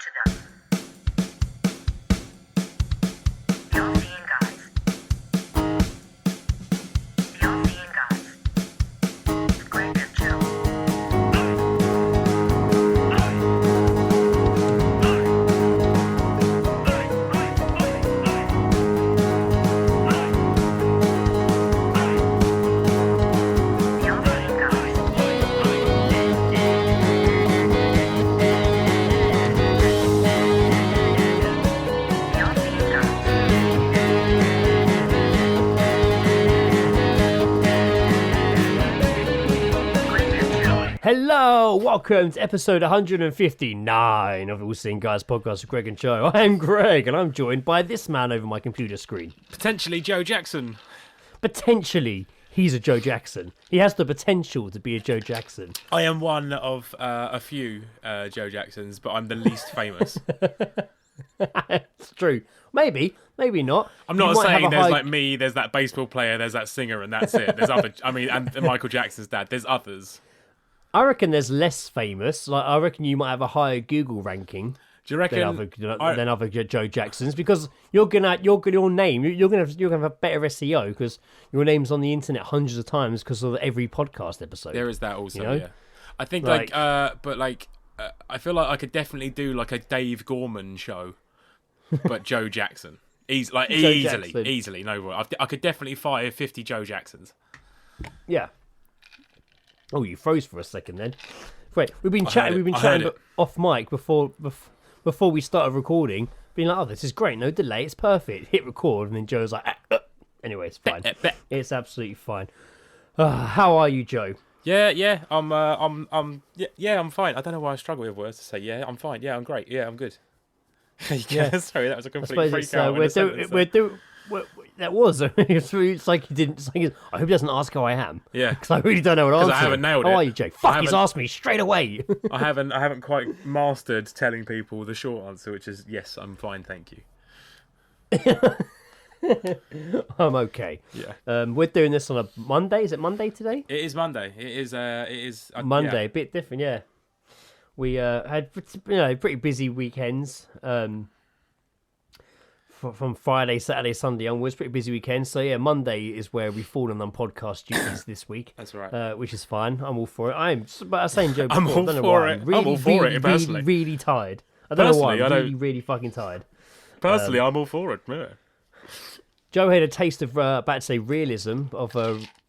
to them. The All-Seeing Guys. The All-Seeing Guys. With Greg and Joe. The All-Seeing Guys. The All-Seeing Guys. Greg and Joe. Hello, welcome to episode 159 of the All-Seeing Guys podcast with Greg and Joe. I'm Greg, and I'm joined by this man over my computer screen. Potentially Joe Jackson. Potentially, he's a Joe Jackson. He has the potential to be a Joe Jackson. I am one of a few Joe Jacksons, but I'm the least famous. It's true. Maybe not. I'm You not might have saying a there's high- like me, there's that baseball player, there's that singer, and that's it. There's other, and Michael Jackson's dad. There's others. I reckon there's less famous. Like I reckon you might have a higher Google ranking Do you reckon? than other Joe Jacksons because your name you're gonna have a better SEO because your name's on the internet hundreds of times because of every podcast episode. There is that also. You know? Yeah, I think Like- I feel like I could definitely do like a Dave Gorman show, but Joe Jackson. Easily, Jackson. no worry. I could definitely fire 50 Joe Jacksons. Yeah. Oh, you froze for a second then. Wait, we've been I chatting. heard We've been it. I heard chatting off mic before we started recording. Being like, "Oh, this is great. No delay. It's perfect." Hit record, and then Joe's like, "Anyway, it's fine. It's absolutely fine." How are you, Joe? Yeah, I'm fine. I don't know why I struggle with words to say. Yeah, I'm fine. Yeah, I'm great. Yeah, I'm good. Yeah. Sorry, that was a I complete suppose freak it's out. that was. It's like he didn't. It's like, I hope he doesn't ask how I am. Yeah. because I really don't know what to answer. I haven't nailed How it. are you, Joe? Fuck, he's haven't- asked me straight away. I haven't quite mastered telling people the short answer, which is yes, I'm fine, thank you. I'm okay. Yeah, We're doing this on a Monday. Is it Monday today? it is Monday. It is Monday, yeah. a bit different, yeah. We had pretty busy weekends. From Friday, Saturday, Sunday onwards, pretty busy weekends. So yeah, Monday is where we've fallen on podcast duties this week. That's right. Which is fine. I'm all for it. But I was saying, Joe, I'm before, all I don't know for why. it. Really, I'm all for really, it, personally. really, really tired. I don't know why. Personally, I I'm don't- really, really fucking tired. Personally, I'm all for it. Yeah. Joe had a taste of, about to say realism, of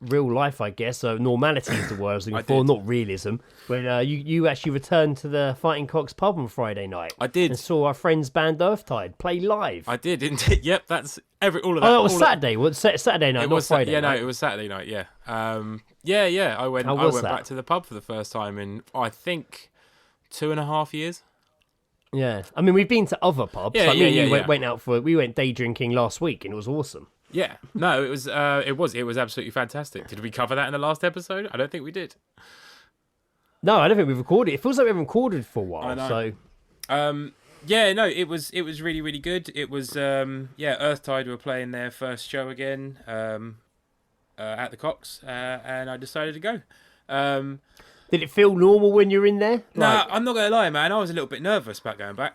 real life, I guess. So normality is the word I was looking I for, did. not realism. When you actually returned to the Fighting Cocks pub on Friday night. I did. And saw our friends band Earthtide play live. I did indeed. Yep, that's all of that. Oh, that was all of- Saturday. Saturday night, It not was Friday yeah, night. no, it was Saturday night. Yeah, yeah. I went. How I was went that? back to the pub for the first time in I think 2.5 years. Yeah. I mean, we've been to other pubs. Yeah, Like, me and yeah, you yeah. went out we went day drinking last week, and it was awesome. Yeah, no, it was absolutely fantastic. Did we cover that in the last episode? I don't think we did. No, I don't think we've recorded. It feels like we haven't recorded for a while. I know. So Yeah, no, it was really, really good. It was Earthtide were playing their first show again at the Cox, and I decided to go. did it feel normal when you're in there? Nah, I'm not gonna lie, man. I was a little bit nervous about going back.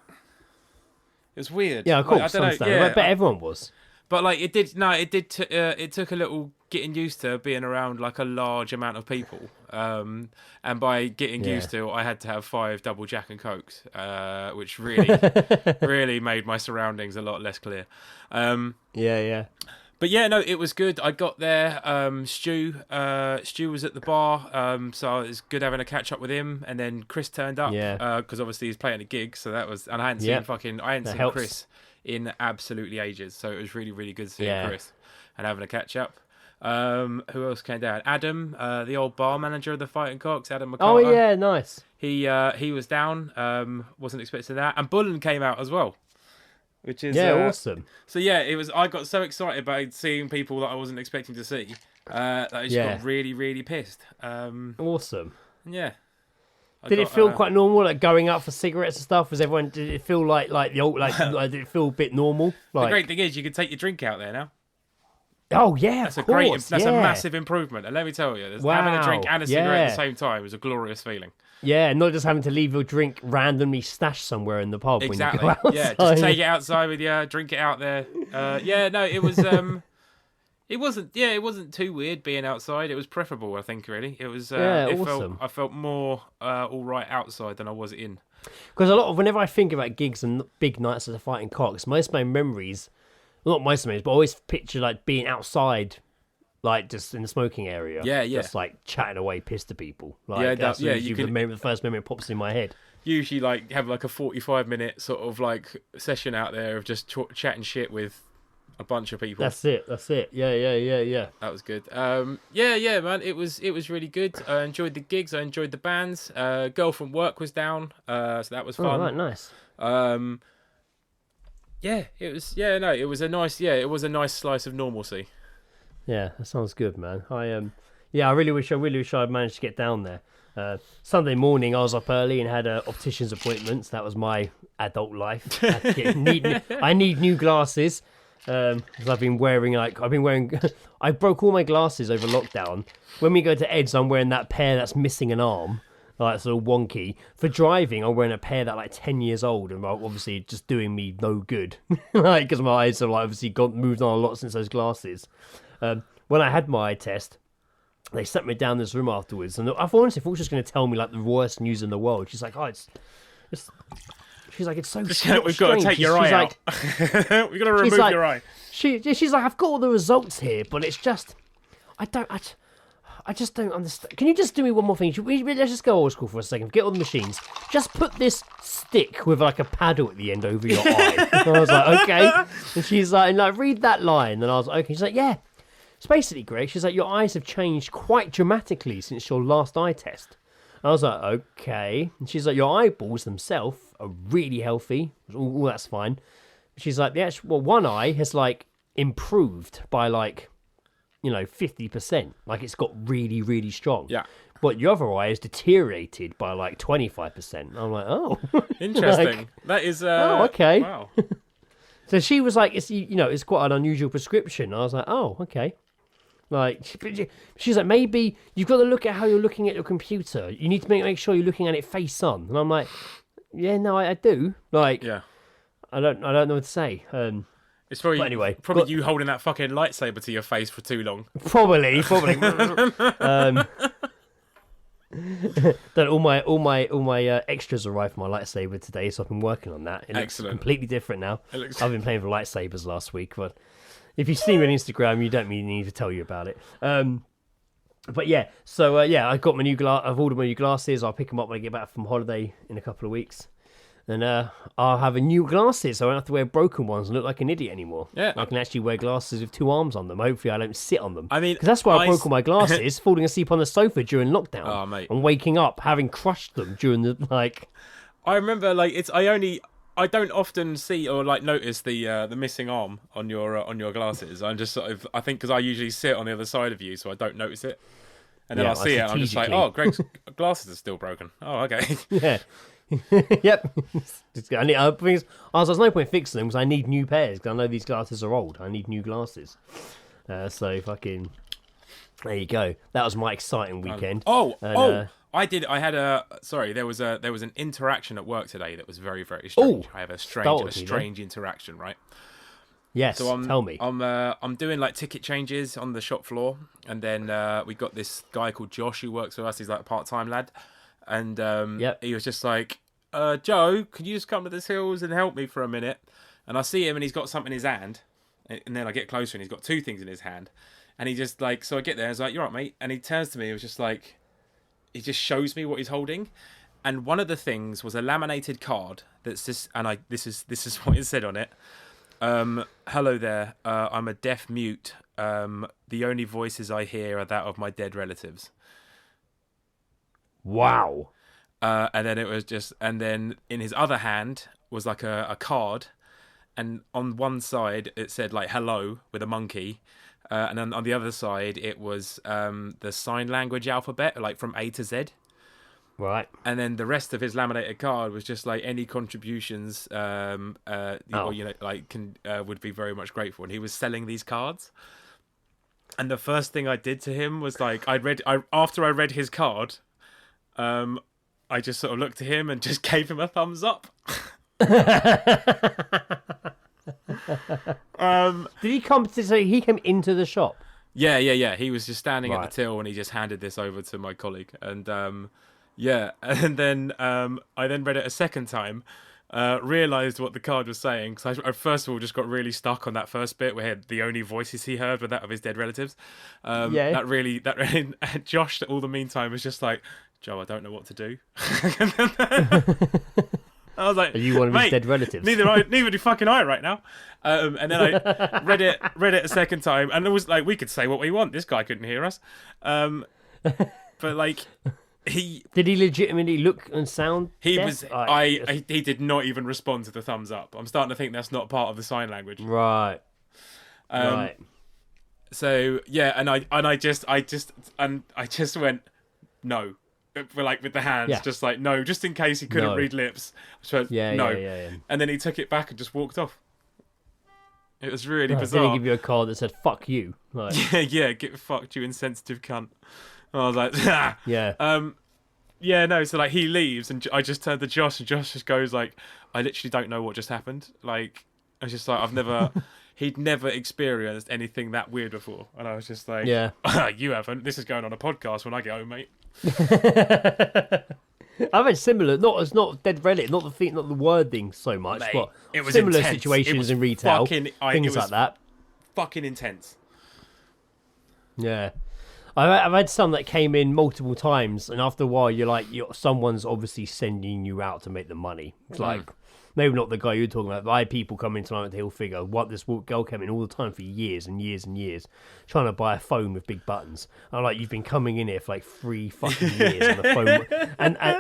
It was weird. Yeah, of Like, course. I don't know. Understandable. Yeah, I bet everyone was. but like it did. No, it did. It took a little getting used to being around like a large amount of people. And by getting Yeah. used to, I had to have 5 double Jack and Cokes, which really, really made my surroundings a lot less clear. Yeah. But yeah, no, it was good. I got there. Stu was at the bar, so it was good having a catch up with him. And then Chris turned up, Yeah. because obviously he's playing a gig, so that was. And I hadn't Yeah. seen That helps. Chris in absolutely ages, so it was really, really good seeing Yeah. Chris and having a catch up. Who else came down? Adam, the old bar manager of the Fighting Cocks, Adam McCarter. Oh yeah, nice. He was down. Wasn't expecting that, and Bullen came out as well. Which is Awesome. So yeah, it was. I got so excited about seeing people that I wasn't expecting to see that I just got really, really pissed. Awesome. Yeah. Did it feel quite normal, like going out for cigarettes and stuff? Was everyone? Did it feel like the old did it feel a bit normal? Like, The great thing is you can take your drink out there now. oh yeah, That's of a great. course, That's yeah. a massive improvement. And let me tell you, having a drink and a cigarette at the yeah. same time is a glorious feeling. Yeah, not just having to leave your drink randomly stashed somewhere in the pub Exactly. when you go outside. Yeah, just take it outside with you, drink it out there. No, it was. It wasn't. Yeah, it wasn't too weird being outside. It was preferable, I think. Really, it was. Awesome. I felt more all right outside than I was in. Because whenever I think about gigs and big nights as a fighting cocks, most of my memories, not most of my memories, but I always picture like being outside, like just in the smoking area. Yeah. Just like chatting away, piss to people. Like, that's usually the first memory that pops in my head. Usually, like have like a 45-minute sort of like session out there of just chatting shit with a bunch of people. That's it. Yeah. That was good. Yeah, man. It was really good. I enjoyed the gigs. I enjoyed the bands. Girl from work was down, so that was fun. Oh, right, nice. It was. Yeah, no, it was a nice. Yeah, it was a nice slice of normalcy. Yeah, that sounds good, man. I really wish I'd managed to get down there. Sunday morning, I was up early and had optician's appointments. That was my adult life. I need new glasses. Because I've been wearing I broke all my glasses over lockdown. When we go to Ed's, I'm wearing that pair that's missing an arm, like sort of wonky. For driving, I'm wearing a pair that like 10 years old, and obviously just doing me no good, like because my eyes have like obviously moved on a lot since those glasses. When I had my eye test, they sat me down in this room afterwards, and I honestly thought she was going to tell me like the worst news in the world. She's like, she's like, it's so strange. We've got to take your eye out. We've got to remove your eye. She's like, I've got all the results here, but it's just, I just don't understand. Can you just do me one more thing? Let's just go old school for a second. Forget all the machines. Just put this stick with like a paddle at the end over your eye. And I was like, okay. And she's like, read that line. And I was like, okay. She's like, yeah. It's basically great. She's like, your eyes have changed quite dramatically since your last eye test. I was like, okay. And she's like, your eyeballs themselves are really healthy. All that's fine. She's like, one eye has like improved by like, 50%. Like it's got really, really strong. Yeah. But your other eye has deteriorated by like 25%. I'm like, oh. Interesting. That is. Oh, okay. Wow. So she was like, it's quite an unusual prescription. I was like, oh, okay. Like, she's like, maybe you've got to look at how you're looking at your computer. You need to make sure you're looking at it face on. And I'm like, yeah, no, I do. Like, yeah, I don't know what to say. It's probably anyway, you holding that fucking lightsaber to your face for too long. Probably. All my extras arrived for my lightsaber today, so I've been working on that. It looks completely different now. I've been playing with lightsabers last week, but if you see me on Instagram, you don't need to tell you about it. But yeah, so I got my new I've ordered my new glasses. I'll pick them up when I get back from holiday in a couple of weeks, and I'll have a new glasses, so I don't have to wear broken ones and look like an idiot anymore. Yeah, I can actually wear glasses with two arms on them. Hopefully, I don't sit on them. I mean, because that's why I broke all my glasses, falling asleep on the sofa during lockdown. Oh, mate. And waking up having crushed them during the like. I remember I don't often see or like notice the missing arm on your glasses. I'm just sort of, I think because I usually sit on the other side of you, so I don't notice it. And then I'll see it, and I'm just like, oh, Greg's glasses are still broken. Oh, okay. Yeah. Yep. There's no point fixing them because I need new pairs because I know these glasses are old. I need new glasses. So fucking. There you go. That was my exciting weekend. There was an interaction at work today that was very, very strange. I have a strange interaction, right? Yes, so tell me. I'm doing like ticket changes on the shop floor, and then we got this guy called Josh who works with us. He's like a part-time lad, and he was just like, Joe, could you just come to this hills and help me for a minute? And I see him, and he's got something in his hand, and then I get closer, and he's got two things in his hand, and he just like, so I get there, I was like, you're right, mate, and he turns to me, it was just like, he just shows me what he's holding, and one of the things was a laminated card that's just, and this is what it said on it. Hello there. I'm a deaf mute. The only voices I hear are that of my dead relatives. Wow. And then it was just, and then in his other hand was like a card, and on one side it said like hello with a monkey, and then on the other side it was the sign language alphabet, like from A to Z. Right. And then the rest of his laminated card was just like any contributions, would be very much grateful. And he was selling these cards. And the first thing I did to him was like, after I read his card, I just sort of looked at him and just gave him a thumbs up. Did he come? So he came into the shop. Yeah. He was just standing at the till, and he just handed this over to my colleague. And and then I then read it a second time. Realised what the card was saying, because I first of all just got really stuck on that first bit where the only voices he heard were that of his dead relatives. That really Josh all the meantime was just like, Joe, I don't know what to do. I was like, are you one of his dead relatives? Neither do fucking I right now. And then I read it a second time, and it was like, we could say what we want. This guy couldn't hear us. But like, did he legitimately look and sound? He did not even respond to the thumbs up. I'm starting to think that's not part of the sign language. Right. Right. So yeah, and I just went no. Like with the hands, just like no, just in case he couldn't read lips. So no, and then he took it back and just walked off. It was really bizarre. Did he give you a card that said "fuck you"? Like... get fucked, you insensitive cunt. And I was like, no. So like he leaves, and I just turned to Josh, and Josh just goes like, I literally don't know what just happened. Like I was just like, he'd never experienced anything that weird before, and I was just like, you haven't. This is going on a podcast when I get home, mate. I've had similar, not dead relative, not the wording so much, mate, but it was similar intense. Situations in retail, things like that. Fucking intense. Yeah, I've had some that came in multiple times, and after a while, someone's obviously sending you out to make the money. It's like. Maybe not the guy you're talking about, but I had people come in tonight at the Hill Figure. This girl came in all the time for years and years and years, trying to buy a phone with big buttons. I'm like, you've been coming in here for like 3 fucking years, and the phone,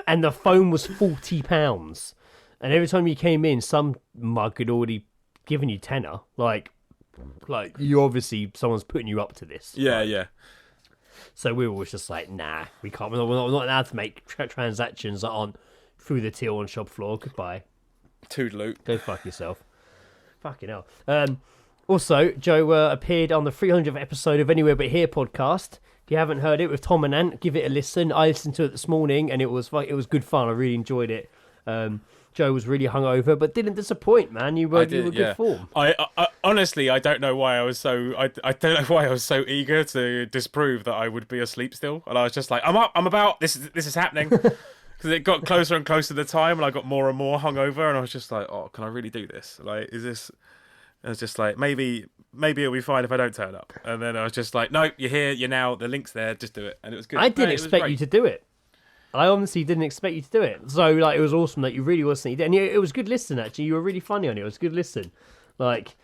and the phone was £40. And every time you came in, some mug had already given you tenner. Like you obviously someone's putting you up to this. Yeah. So we were always just like, nah, we can't. We're not allowed to make transactions that aren't through the till on shop floor. Goodbye. Toodaloo. Go fuck yourself. Fucking hell. Also, Joe appeared on the 300th episode of Anywhere But Here podcast. If you haven't heard it with Tom and Ant, give it a listen. I listened to it this morning, and it was good fun. I really enjoyed it. Joe was really hungover, but didn't disappoint, man. You were good form. I honestly, I don't know why I was so. I don't know why I was so eager to disprove that I would be asleep still, and I was just like, I'm up, I'm about. This is happening. Because it got closer and closer to the time, and I got more and more hungover, and I was just like, "Oh, can I really do this? Like, is this?" I was just like, "Maybe it'll be fine if I don't turn up." And then I was just like, "No, you're here. You're now. The link's there. Just do it." And it was good. I didn't expect you to do it. I honestly didn't expect you to do it. So like, it was awesome that you really was listening, and it was good listen. Actually, you were really funny on it. It was good listen. Like.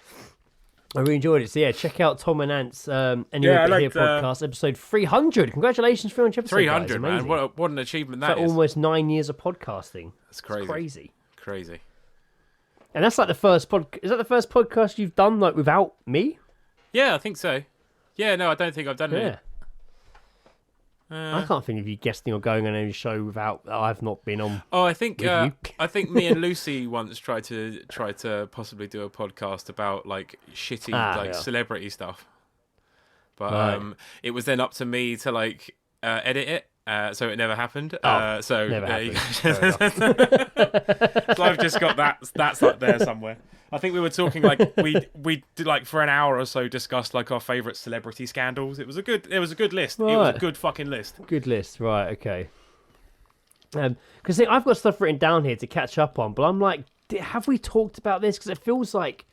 I really enjoyed it. So yeah, check out Tom and Ant's Anywhere But Here podcast, episode 300. Congratulations, 300 episodes. 300, man. What an achievement that is. Almost 9 years of podcasting. That's crazy. It's crazy. And that's like the first Is that the first podcast you've done like without me? Yeah, I think so. Yeah, no, I don't think I've done it. I can't think of you guesting or going on any show without I've not been on. Oh, I think me and Lucy once tried to possibly do a podcast about like shitty celebrity stuff, but it was then up to me to like edit it. So it never happened. So never happened. So I've just got that. That's up there somewhere. I think we were talking like we did like for an hour or so discussed like our favourite celebrity scandals. It was a good list. Right. It was a good fucking list. Good list, right? Okay. Because I've got stuff written down here to catch up on, but I'm like, have we talked about this? Because it feels like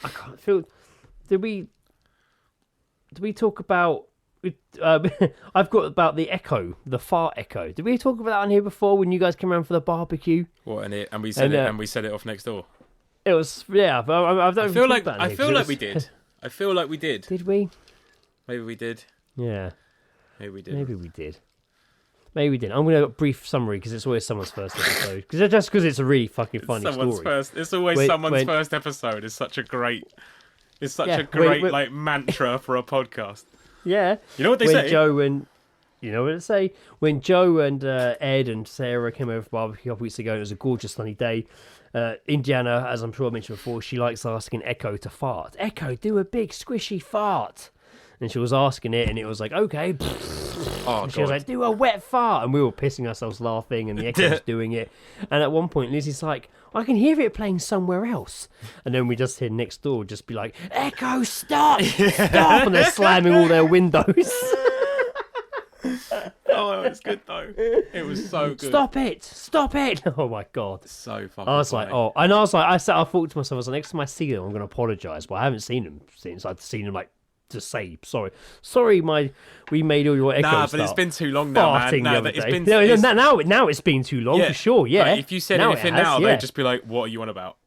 I can't feel. Did we talk about? I've got about the echo, the fart echo. Did we talk about that on here before when you guys came around for the barbecue? What and we said and we set it off next door. It was but I feel like we did. I feel like we did. Did we? Maybe we did. Yeah. Maybe we did. Maybe we did. I'm going to brief summary because it's always someone's first episode. Because it's a really fucking funny story. It's always someone's first episode. It's such a great. It's such a great like mantra for a podcast. Yeah. You know what they say? You know what they say? When Joe and Ed and Sarah came over for barbecue a couple weeks ago, it was a gorgeous sunny day. Indiana, as I'm sure I mentioned before, she likes asking Echo to fart. Echo, do a big squishy fart. And she was asking it, and it was like, okay. Oh, and she was like, do a wet fart. And we were pissing ourselves laughing, and the echo was doing it. And at one point, Lizzie's like, I can hear it playing somewhere else. And then we just hear next door just be like, Echo, stop! Stop! And they're slamming all their windows. Oh, it's good though. It was so good. Stop it! Stop it! Oh my god. So fucking I was funny. like, oh, and I was like, I thought to myself, I was like, next time I see them, I'm going to apologise. But I haven't seen them since I'd seen them like to say sorry. We made all your echoes. Nah, but it's been too long now, man. Now it's been too long yeah, for sure. Yeah. Like, if you said anything now, they'd just be like, "What are you on about?"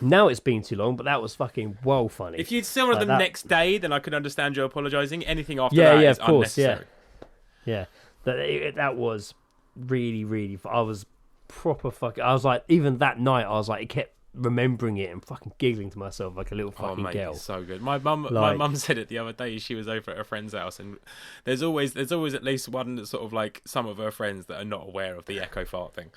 Now it's been too long, but that was fucking well funny. If you'd seen one of them next day, then I could understand you apologising. Anything after that is of course, unnecessary. Yeah. That was really, really. I was proper fucking. I was like, even that night, I was like, it kept remembering it and fucking giggling to myself like a little fucking girl. It's so good. My mum said it the other day. She was over at her friend's house, and there's always at least one that's sort of like some of her friends that are not aware of the echo fart thing.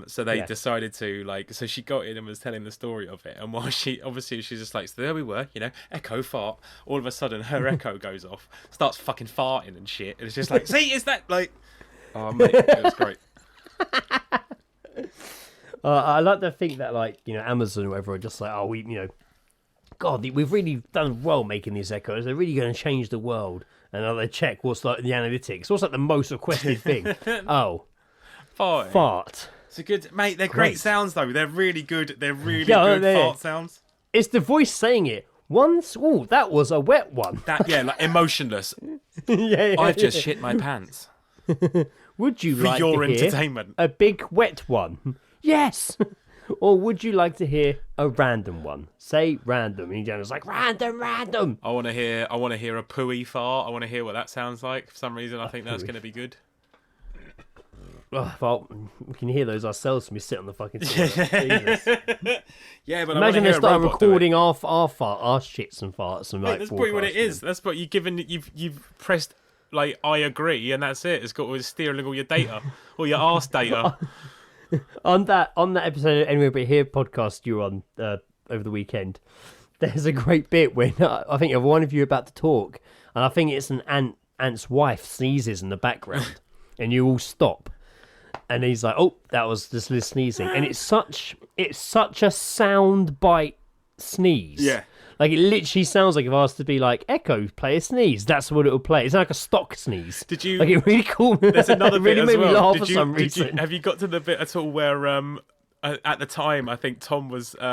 So they decided to so she got in and was telling the story of it, and while she's just like, so there we were, echo fart. All of a sudden her echo goes off, starts fucking farting and shit, and it's just like, see, is that like, oh mate, it was great. I like to think that, Amazon or whatever are just like, oh, God, we've really done well making these echoes. They're really going to change the world. And they check what's like the analytics. What's like the most requested thing? Oh, fart. It's a good, mate. They're great sounds though. They're really good. They're really good fart sounds. It's the voice saying it. Once, that was a wet one. Like emotionless. I've just shit my pants. Would you for like your to hear entertainment a big wet one? Yes. Or would you like to hear a random one? Say random. And Indiana's like, random. I want to hear a pooey fart. I want to hear what that sounds like. For some reason, I think that's going to be good. Well, we can hear those ourselves when we sit on the fucking toilet. Yeah, but imagine they start recording our shits and farts and that's probably what it is. That's what you've pressed I agree, and that's it. It's got all steering all your data, all your arse data. On that episode of Anywhere But Here podcast you were on over the weekend, there's a great bit when I think one of you about to talk, and I think it's an ant's wife sneezes in the background, and you all stop, and he's like, "Oh, that was just Liz sneezing," and it's such a sound bite sneeze. Yeah. Like, it literally sounds like if I was to be like, Echo, play a sneeze, that's what it'll play. It's like a stock sneeze. Did you... Like, it really cool. There's another bit really as made well. me laugh for some reason. Have you got to the bit at all where, at the time, I think Tom was, he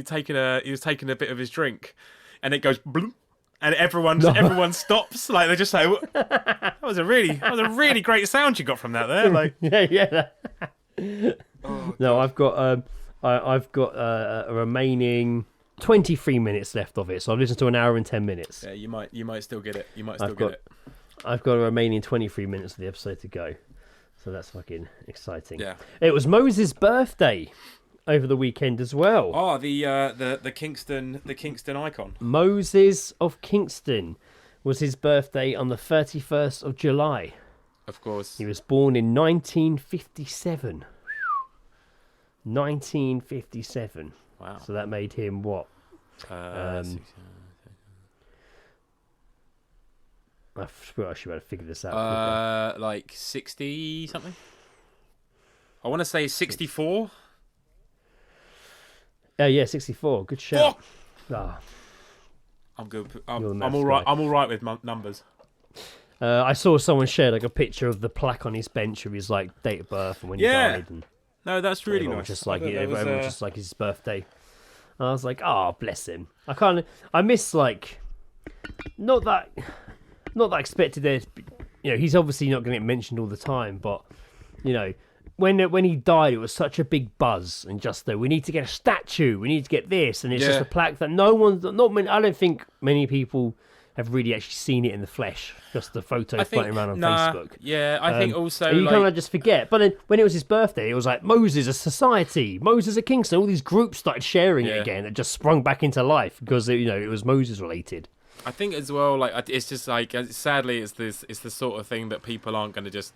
was taking a bit of his drink, and it goes, bloom, and everyone stops. Like, they just say, that was a really great sound you got from that there. Like, yeah. No, I've got a remaining 23 minutes left of it, so I've listened to an hour and 10 minutes. Yeah, you might still get it. I've got a remaining 23 minutes of the episode to go, so that's fucking exciting. Yeah. It was Moses' birthday over the weekend as well. Oh, the Kingston icon. Moses of Kingston was his birthday on the 31st of July. Of course. He was born in 1957. 1957. Wow. So that made him what? I should be able to figure this out. Like 60 something. I want to say 64. Yeah, 64. Good shout. I'm good. I'm all right. I'm all right with numbers. I saw someone share like a picture of the plaque on his bench of his like date of birth and when he died. And no, that's really nice. Just like everyone just like his birthday. And I was like, oh, bless him. I miss like, not that I expected there. He's obviously not going to get mentioned all the time, but when he died, it was such a big buzz and just we need to get a statue, we need to get this, and it's just a plaque that I don't think many people have really actually seen it in the flesh. Just the photo floating around on Facebook. Yeah, I think also you kind of just forget. But then when it was his birthday, it was like Moses a society, Moses a Kingston. All these groups started sharing it again. It just sprung back into life because it was Moses related. I think as well, like it's just like sadly, it's the sort of thing that people aren't going to just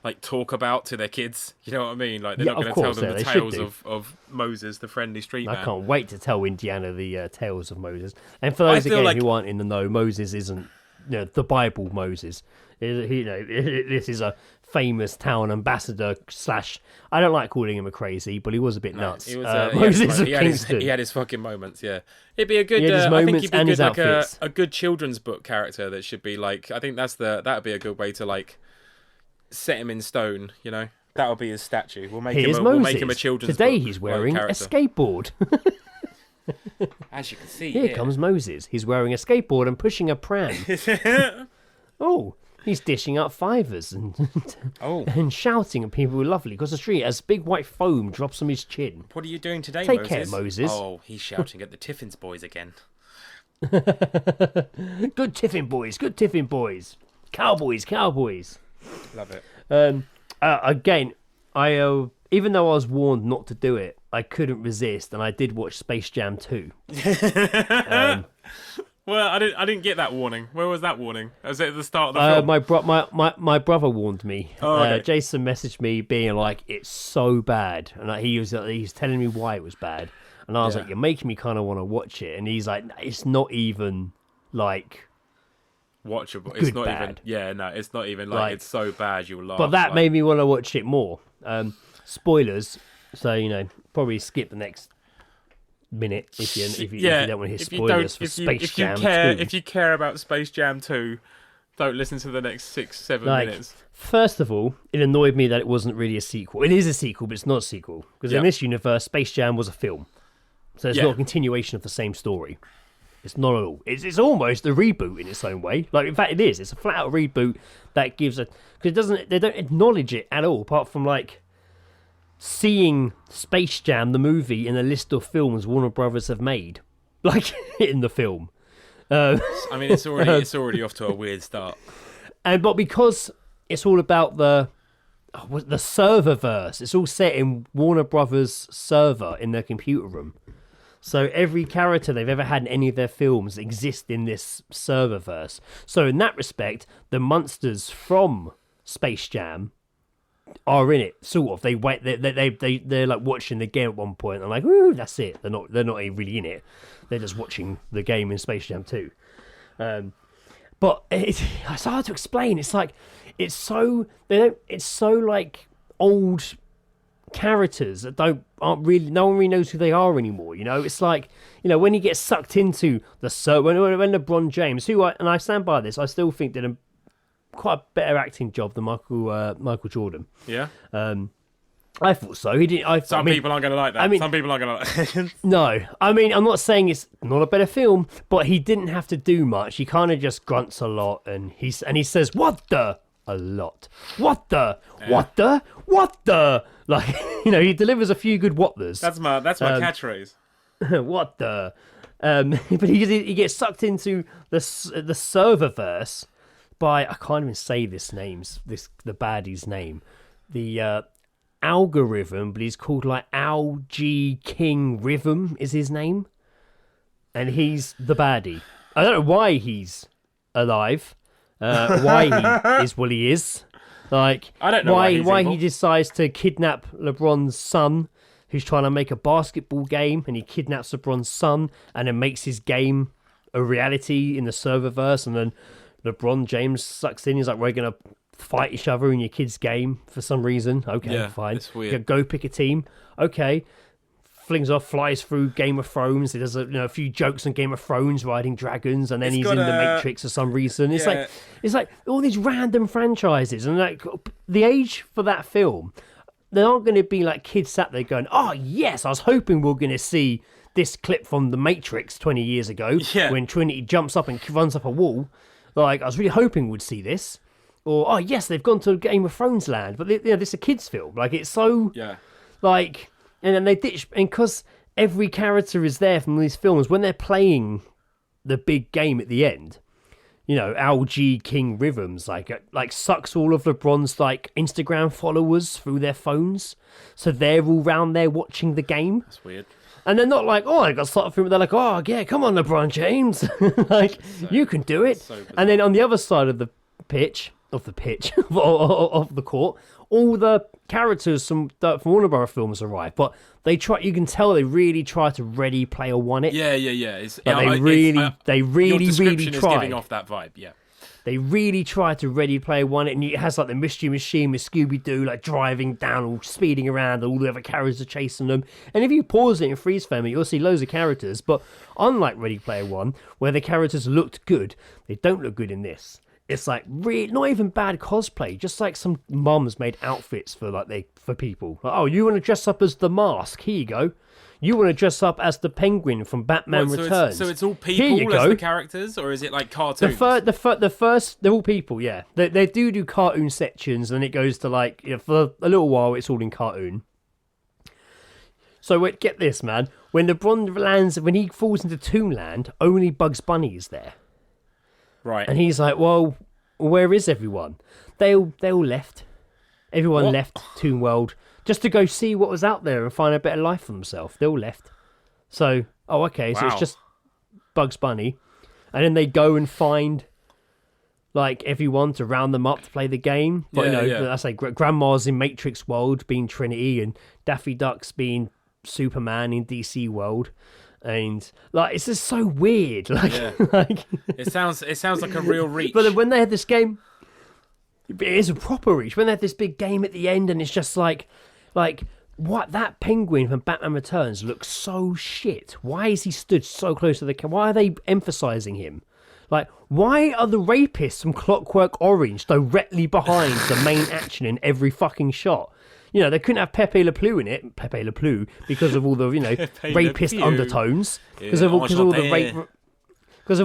like talk about to their kids. You know what I mean? Like they're not going to tell them the tales of Moses, the friendly street man. I can't wait to tell Indiana the tales of Moses. And for those again who aren't in the know, Moses isn't the Bible Moses. This is a famous town ambassador / I don't like calling him a crazy, but he was a bit nuts. He was, Moses of Kingston. He had his fucking moments, yeah. It'd be a good. I think he'd be good, like a good children's book character that should be like. I think that'd be a good way to like set him in stone. You know, that would be his statue. We'll make him a children's. Today book he's wearing a skateboard. As you can see, here comes Moses. He's wearing a skateboard and pushing a pram. Oh. He's dishing out fivers and shouting at people who lovely across the street as big white foam drops from his chin. What are you doing today, Take Moses? care, Moses. Oh, he's shouting at the Tiffins boys again. Good Tiffin boys, good Tiffin boys. Cowboys. Love it. Again, I even though I was warned not to do it, I couldn't resist, and I did watch Space Jam 2. Well, I didn't get that warning. Where was that warning? Was it at the start of the film? My brother warned me. Oh, okay. Jason messaged me being like, "It's so bad," and he's telling me why it was bad, and I was like, "You're making me kind of want to watch it," and he's like, "It's not even like watchable. Good It's not bad. even. Yeah, no, it's not even like it's so bad you'll laugh." But that made me want to watch it more. Spoilers, so probably skip the next minute if you don't want to hear spoilers for Space Jam 2. If you care about Space Jam 2, don't listen to the next 6-7 minutes. First of all, it annoyed me that it wasn't really a sequel. It is a sequel, but it's not a sequel. Because in this universe, Space Jam was a film. So it's not a continuation of the same story. It's not at all. It's almost a reboot in its own way. Like, in fact, it is. It's a flat-out reboot that gives a... Because they don't acknowledge it at all, apart from, like, seeing Space Jam, the movie, in a list of films Warner Brothers have made. Like, in the film. I mean, it's already off to a weird start. But because it's all about the serververse, it's all set in Warner Brothers' server in their computer room. So every character they've ever had in any of their films exists in this serververse. So in that respect, the monsters from Space Jam are in it, sort of. They're like watching the game at one point and like, ooh, that's it. They're not really in it. They're just watching the game in Space Jam 2. But it's hard to explain. It's like it's so like old characters that aren't really, no one really knows who they are anymore. It's like, when he gets sucked into the when LeBron James, and I stand by this, I still think did a quite a better acting job than Michael Jordan. Yeah. I thought so. He did. Some people aren't going to like that. Some people aren't going to like it. No. I'm not saying it's not a better film, but he didn't have to do much. He kind of just grunts a lot, and he says, "What the?" a lot. What the? Yeah. What the? Like, he delivers a few good what the's. That's my catchphrase. What the? But he gets sucked into the serververse by, I can't even say the baddie's name. The algorithm, but he's called like Al G King Rhythm is his name, and he's the baddie. I don't know why he's alive, why he is what he is. Like, I don't know why he decides to kidnap LeBron's son, who's trying to make a basketball game, and he kidnaps LeBron's son, and then makes his game a reality in the serververse, and then LeBron James sucks in. He's like, we're gonna fight each other in your kid's game for some reason. Okay, fine. It's weird. Go pick a team. Okay. Flings off, flies through Game of Thrones. He does a few jokes on Game of Thrones, riding dragons, and then he's in the Matrix for some reason. It's like all these random franchises, and like the age for that film, there aren't going to be like kids sat there going, "Oh yes, I was hoping we were going to see this clip from the Matrix 20 years ago when Trinity jumps up and runs up a wall." Like, I was really hoping we'd see this. Or, oh, yes, they've gone to Game of Thrones land. But, this is a kid's film. Like, it's so... Yeah. Like... And then they ditch... And because every character is there from these films, when they're playing the big game at the end, Al G King Rhythms, like sucks all of LeBron's, like, Instagram followers through their phones. So they're all round there watching the game. That's weird. And they're not like, oh, I got started film. They're like, oh, yeah, come on, LeBron James. You can do it. And then on the other side of the pitch, of the court, all the characters from Warner Bros. Films arrive. But you can tell they really try to Ready Player One it. Yeah. They really your description try. is giving off that vibe, yeah. They really try to Ready Player One it, and it has like the mystery machine with Scooby-Doo like driving down or speeding around, and all the other characters are chasing them. And if you pause it and freeze frame it, you'll see loads of characters. But unlike Ready Player One, where the characters looked good, they don't look good in this. It's like not even bad cosplay, just like some mums made outfits for people. Like, oh, you want to dress up as the Mask? Here you go. You want to dress up as the Penguin from Batman Returns? So it's all people as the characters, or is it like cartoons? The first, they're all people. Yeah, they do cartoon sections, and it goes to like for a little while it's all in cartoon. So get this, man. When LeBron lands, when he falls into Toonland, only Bugs Bunny is there. Right. And he's like, well, where is everyone? They all left. Everyone left Toon World just to go see what was out there and find a better life for themselves. They all left. So, okay. Wow. So it's just Bugs Bunny. And then they go and find like everyone to round them up to play the game. But, I say Grandma's in Matrix World being Trinity, and Daffy Duck's being Superman in DC World. And like it's just so weird. Like it sounds like a real reach. But when they had this game, it is a proper reach. When they had this big game at the end, and it's just like what, that Penguin from Batman Returns looks so shit. Why is he stood so close to the camera? Why are they emphasizing him? Like, why are the rapists from Clockwork Orange directly behind the main action in every fucking shot? You know, they couldn't have Pepe Le Pew in it, because of all the, rapist undertones. Because of all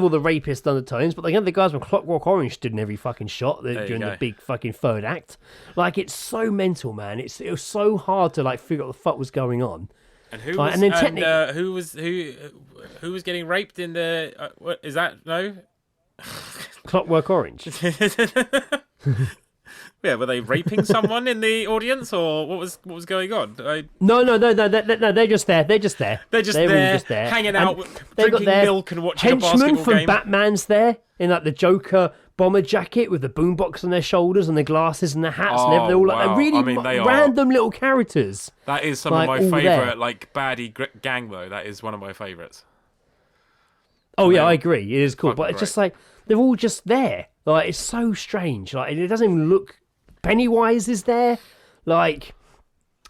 the rapist undertones. But the guys from Clockwork Orange stood in every fucking shot during the big fucking third act. Like, it's so mental, man. It was so hard to figure out what the fuck was going on. And who was getting raped in the? What is that? No. Clockwork Orange. Yeah, were they raping someone in the audience, or what was going on? No, they're just there. They're just there, hanging out, drinking milk and watching a basketball game. Henchmen from Batman's there, in the Joker bomber jacket with the boombox on their shoulders and the glasses and the hats and everything. They're really random little characters. That is some of my favourite, baddie gang, though. That is one of my favourites. Oh, yeah, I agree. It is cool. But it's just they're all just there. It's so strange. It doesn't even look... Pennywise is there. The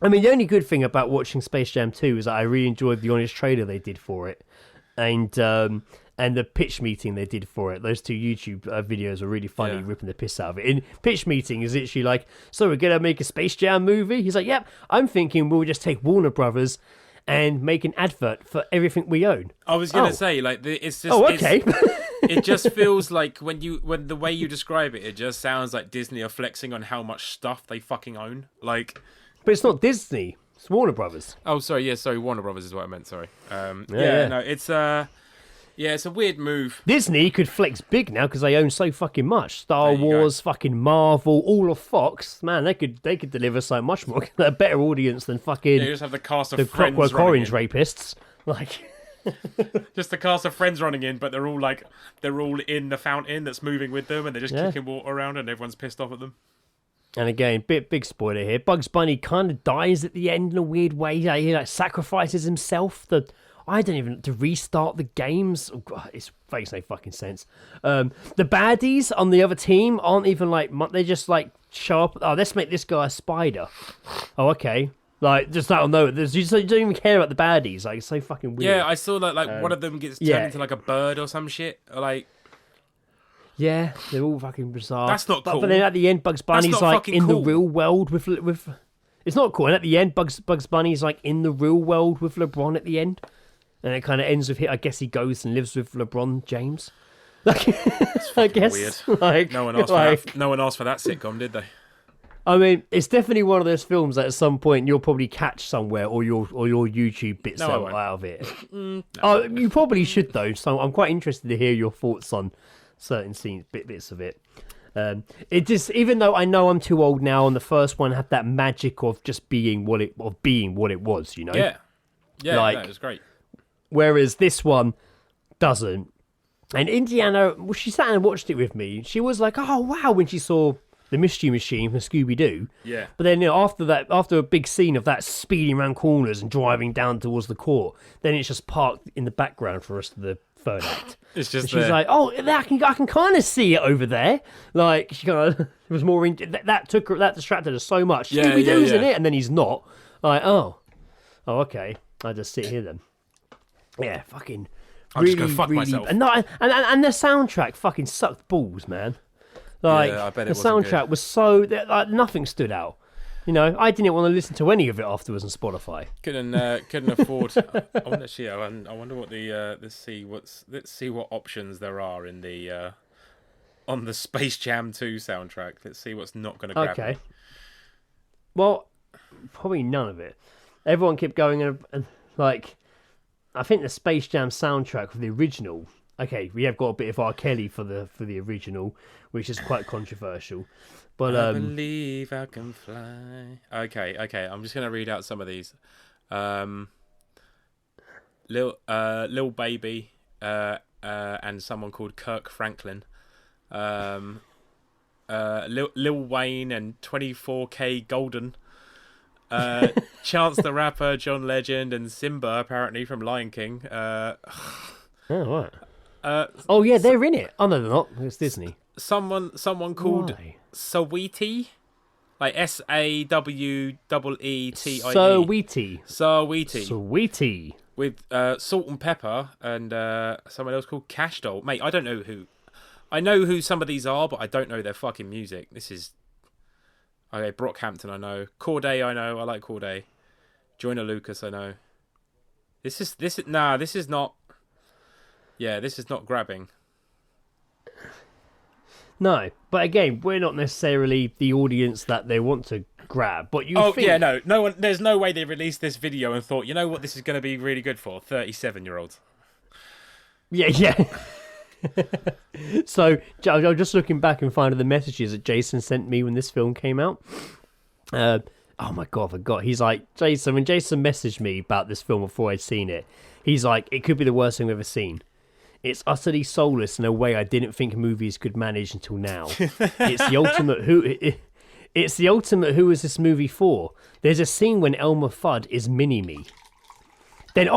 only good thing about watching Space Jam 2 is that I really enjoyed the honest trailer they did for it. And the pitch meeting they did for it. Those two YouTube videos are really funny, ripping the piss out of it. In pitch meeting is literally so we're going to make a Space Jam movie? He's like, yep, I'm thinking we'll just take Warner Brothers and make an advert for everything we own. I was going to say, it's just... Oh, okay. It just feels like when the way you describe it, it just sounds like Disney are flexing on how much stuff they fucking own. But it's not Disney. It's Warner Brothers. Oh, sorry. Yeah, sorry. Warner Brothers is what I meant. Sorry. No, it's it's a weird move. Disney could flex big now because they own so fucking much. Star Wars, fucking Marvel, all of Fox. Man, they could deliver so much more. A better audience than fucking. You just have the cast of Friends Clockwork Orange rapists. Just the cast of Friends running in, but they're all in the fountain that's moving with them, and they're just kicking water around, and everyone's pissed off at them. And again, big spoiler here. Bugs Bunny kind of dies at the end in a weird way. He sacrifices himself to restart the games. Oh, God, it makes no fucking sense. The baddies on the other team aren't even they just show up. Oh, let's make this guy a spider. Oh, okay. Just out of nowhere. You don't even care about the baddies. It's so fucking weird. Yeah, I saw that, one of them gets turned into, a bird or some shit. Yeah, they're all fucking bizarre. That's not cool. But then at the end, Bugs Bunny's, in the real world with... It's not cool. And at the end, Bugs Bunny's, in the real world with LeBron at the end. And it kind of ends with, I guess he goes and lives with LeBron James. I guess. Weird. No one asked for that sitcom, did they? I mean, it's definitely one of those films that at some point you'll probably catch somewhere, or your YouTube bits out of it. You probably should though. So I'm quite interested to hear your thoughts on certain scenes, bits of it. It just, even though I know I'm too old now, and the first one had that magic of just being what it was, Yeah, it was great. Whereas this one doesn't. And Indiana, she sat and watched it with me. She was like, "Oh wow!" when she saw the Mystery Machine from Scooby-Doo. Yeah. But then, after a big scene of that speeding around corners and driving down towards the court, then it's just parked in the background for the rest of the third act. It's just she's like, oh, I can kind of see it over there. Like, she kind of was more that distracted her so much. Scooby-Doo's in it, and then he's not. Like, oh, okay. I just sit here then. Yeah, fucking. I'll just go fuck myself. And the soundtrack fucking sucked balls, man. Like, I bet the it wasn't soundtrack good. was so nothing stood out. I didn't want to listen to any of it afterwards on Spotify. Couldn't afford. I wonder what let's see what options there are in the on the Space Jam 2 soundtrack. Let's see what's not going to grab me. Well, probably none of it. Everyone kept going and like, I think the Space Jam soundtrack for the original. Okay, we have got a bit of R. Kelly for the original, which is quite controversial. But I believe I can fly. Okay. I'm just gonna read out some of these. Lil Baby, and someone called Kirk Franklin. Lil Wayne and 24K Golden. Chance the Rapper, John Legend, and Simba apparently from Lion King. Oh right. Oh yeah, they're in it. Oh no, they're not. It's Disney. Someone called Saweetie, like Sawweetie. Saweetie. With Salt and Pepper and someone else called Cash Doll. Mate, I don't know who. I know who some of these are, but I don't know their fucking music. This is okay. Brockhampton, I know. Corday, I know. I like Corday. Joyner Lucas, I know. This is not. Yeah, this is not grabbing. No, but again, we're not necessarily the audience that they want to grab. But no one. There's no way they released this video and thought, you know what, this is going to be really good for 37-year-olds. Yeah. So I'm just looking back and finding the messages that Jason sent me when this film came out. Oh my god, I forgot. He's like, Jason. When Jason messaged me about this film before I'd seen it, he's like, it could be the worst thing I've ever seen. It's utterly soulless in a way I didn't think movies could manage until now. It's the ultimate who. It's the ultimate who is this movie for? There's a scene when Elmer Fudd is Mini-Me. Then,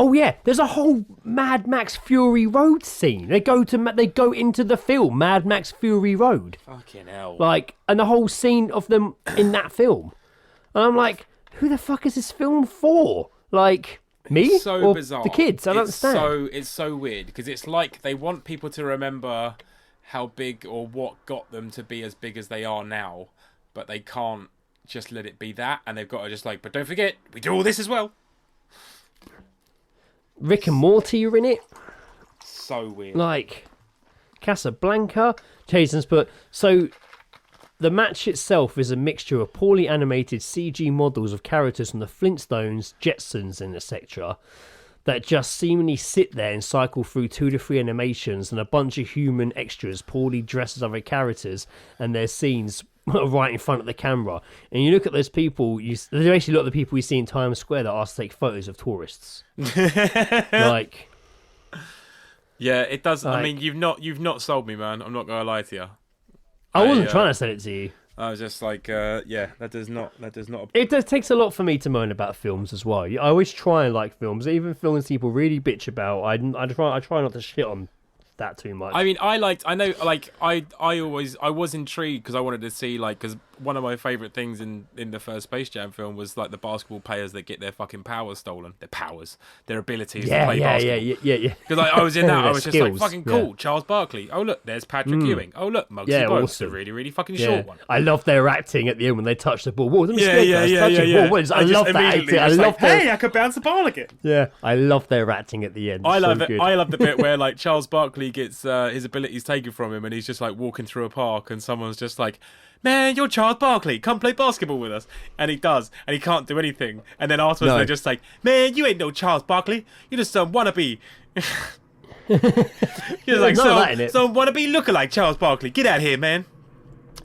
there's a whole Mad Max Fury Road scene. They go into the film Mad Max Fury Road. Fucking hell! Like, and the whole scene of them in that film. And I'm like, who the fuck is this film for? Like. Me? It's so or bizarre. The kids? I don't understand. It's so weird because it's like they want people to remember how big or what got them to be as big as they are now, but they can't just let it be that, and they've got to just like, but don't forget, we do all this as well. Rick and Morty are in it. So weird. Like, Casablanca. Jason's put, so the match itself is a mixture of poorly animated CG models of characters from the Flintstones, Jetsons, and etc. that just seemingly sit there and cycle through 2 to 3 animations and a bunch of human extras poorly dressed as other characters and their scenes right in front of the camera. And you look at those people, they're basically a lot of the people you see in Times Square that ask to take photos of tourists. Like... Yeah, it does. Like, I mean, you've not sold me, man. I'm not going to lie to you. I wasn't trying to sell it to you. I was just like, that does not. It takes a lot for me to moan about films as well. I always try and like films, even films people really bitch about. I try not to shit on that too much. I mean, I was intrigued because I wanted to see, like, because one of my favourite things in the first Space Jam film was like the basketball players that get their fucking powers stolen, their abilities to play basketball. Yeah. Because I was in that, I was skills. just like, fucking cool. Yeah. Charles Barkley. Oh look, there's Patrick Ewing. Oh look, Muggsy Bogues, awesome. The really, really fucking short one. I love their acting at the end when they touch the ball. Whoa, yeah. I love that acting. I love hey, I could bounce the ball again. Yeah, I love their acting at the end. I love it. I love the bit where like Charles Barkley gets his abilities taken from him, and he's just like walking through a park, and someone's just like, "Man, you're Charles Barkley. Come play basketball with us." And he does, and he can't do anything. And then afterwards, they're just like, "Man, you ain't no Charles Barkley. You're just some wannabe." You're like some wannabe lookalike Charles Barkley. Get out of here, man.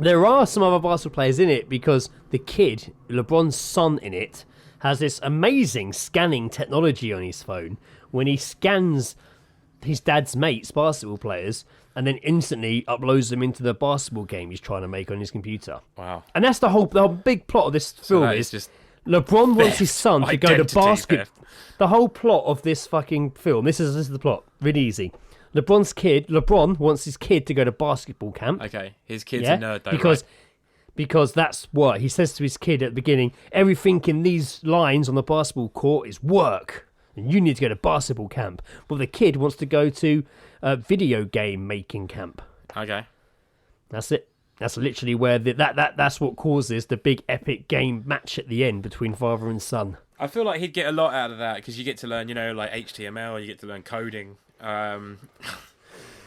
There are some other basketball players in it because the kid, LeBron's son in it, has this amazing scanning technology on his phone. When he scans his dad's mates, basketball players, and then instantly uploads them into the basketball game he's trying to make on his computer. Wow. And that's the whole big plot of this film is just LeBron wants his son to go to basket. The whole plot of this fucking film, this is the plot, really easy. LeBron wants his kid to go to basketball camp. Okay, his kid's a nerd though, because that's what he says to his kid at the beginning. Everything in these lines on the basketball court is work. And you need to go to basketball camp. Well, the kid wants to go to video game making camp. Okay. That's it. That's literally where that's what causes the big epic game match at the end between father and son. I feel like he'd get a lot out of that because you get to learn, like HTML, you get to learn coding.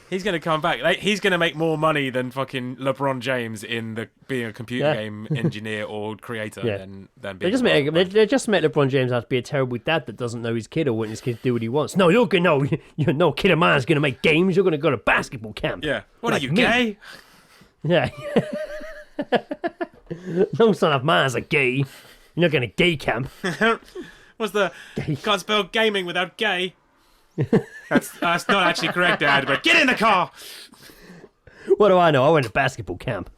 He's going to come back. He's going to make more money than fucking LeBron James in being a computer game engineer or creator than being. They just make LeBron James have to be a terrible dad that doesn't know his kid or want his kid to do what he wants. No, you're no kid of mine is going to make games. You're going to go to basketball camp. Yeah. What like are you, me. gay? Yeah. No son of mine is a gay. You're not going to gay camp. What's the gay. Can't spell gaming without gay. That's not actually correct, Dad, but get in the car. What do I know? I went to basketball camp.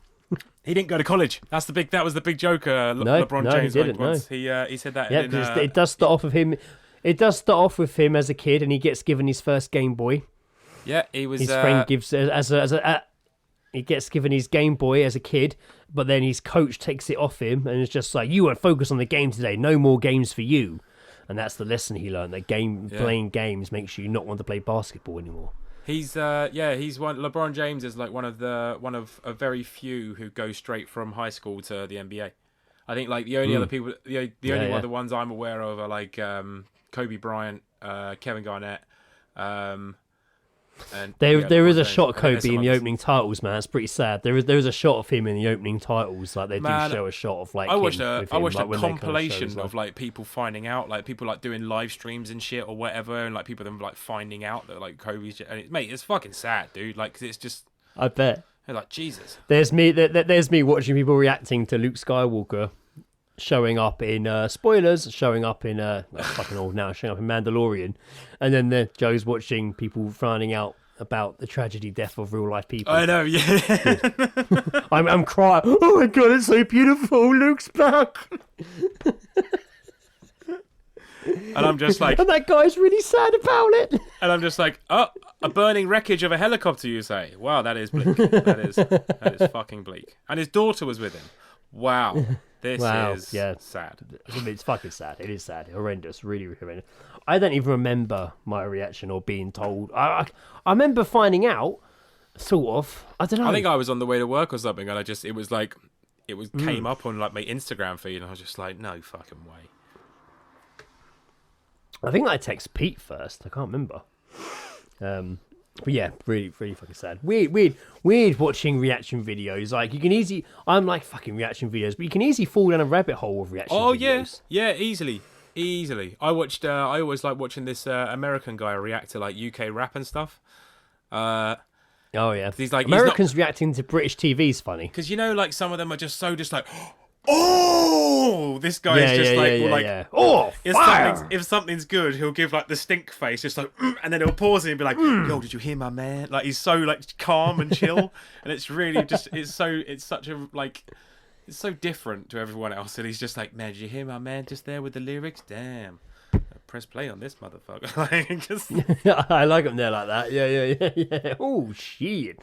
He didn't go to college. That was the big joke. LeBron James he didn't, once. He said that. Yeah, it does start off with him. It does start off with him as a kid, and he gets given his first Game Boy. Yeah, he was. His friend gives he gets given his Game Boy as a kid, but then his coach takes it off him, and it's just like, you won't focus on the game today. No more games for you. And that's the lesson he learned. That playing games makes you not want to play basketball anymore. He's one. LeBron James is like one of a very few who go straight from high school to the NBA. I think like the only other people, the only one of the ones I'm aware of are like Kobe Bryant, Kevin Garnett. And there is a shot of Kobe in the opening titles, man. It's pretty sad. There is a shot of him in the opening titles. Like they do show a shot of like. I watched a compilation of like people finding out, like people like doing live streams and shit or whatever, and like people them like finding out that like Kobe's. And it's fucking sad, dude. Like, 'cause it's just. I bet. They're like, Jesus. There's me watching people reacting to Luke Skywalker showing up in showing up in fucking old now, showing up in Mandalorian, and then Joe's watching people finding out about the tragedy death of real life people. I know, yeah. I'm crying. Oh my god, it's so beautiful. Luke's back. And I'm just like, and that guy's really sad about it. And I'm just like, oh, a burning wreckage of a helicopter, you say? Wow, that is bleak. That is fucking bleak. And his daughter was with him. Wow. This is sad. It's fucking sad. It is sad. Horrendous. Really, really horrendous. I don't even remember my reaction or being told. I remember finding out, sort of. I don't know. I think I was on the way to work or something, and came up on like my Instagram feed, and I was just like, no fucking way. I think I text Pete first. I can't remember. But yeah, really, really fucking sad. Weird watching reaction videos. Like, you can easily... I'm like, fucking reaction videos, but you can easily fall down a rabbit hole of reaction videos. Yeah, easily. I always like watching this American guy react to, like, UK rap and stuff. Oh, yeah. He's like, Americans reacting to British TV is funny. Because, like, some of them are just so just like... Oh, this guy is just oh, if something's good, he'll give like the stink face, just like, and then he'll pause and be like, yo, did you hear my man? Like, he's so like calm and chill, and it's really just, it's so different to everyone else, and he's just like, man, did you hear my man just there with the lyrics? Damn. Press play on this motherfucker. I like him there like that. Yeah. Oh, shit.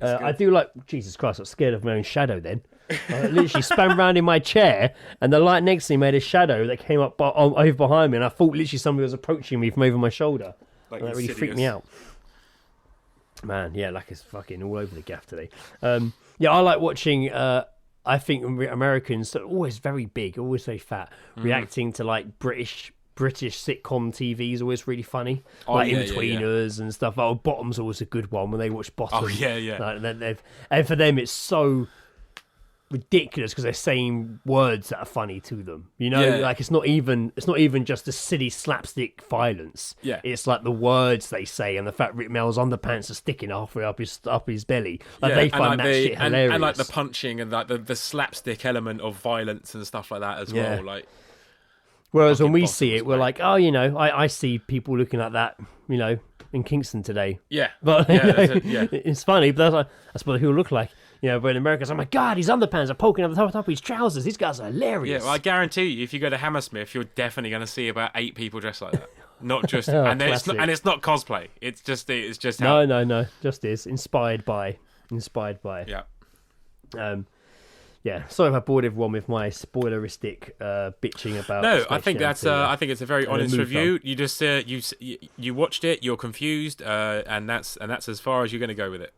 I do like... Jesus Christ, I was scared of my own shadow then. I literally spun round in my chair, and the light next to me made a shadow that came up over behind me, and I thought literally somebody was approaching me from over my shoulder. Like, and that really freaked me out. Man, yeah, like it's fucking all over the gaff today. Yeah, I like watching... I think Americans are always very big, always very fat, reacting to like British sitcom TV is always really funny. In-betweeners and stuff. Oh, Bottom's always a good one when they watch Bottom. Oh, yeah. Like, and for them, it's so ridiculous because they're saying words that are funny to them. Like it's not even just the silly slapstick violence. Yeah, it's like the words they say and the fact Rick Mel's underpants are sticking halfway up his belly. Like they find that shit hilarious. And like the punching and like the slapstick element of violence and stuff like that as well. Like. Whereas when we see it, we're like, oh, I see people looking at that, in Kingston today. Yeah. But Yeah. it's funny, but that's what he'll look like. But in America, it's, oh my God, his underpants are poking out the top of his trousers. These guys are hilarious. Yeah, well, I guarantee you, if you go to Hammersmith, you're definitely going to see about 8 people dressed like that. Not just, and it's not cosplay. It's just how. No, just is inspired by. Yeah. Sorry if I bored everyone with my spoileristic bitching about. No, I think I think it's a very honest review. You just you watched it, you're confused, and that's as far as you're going to go with it.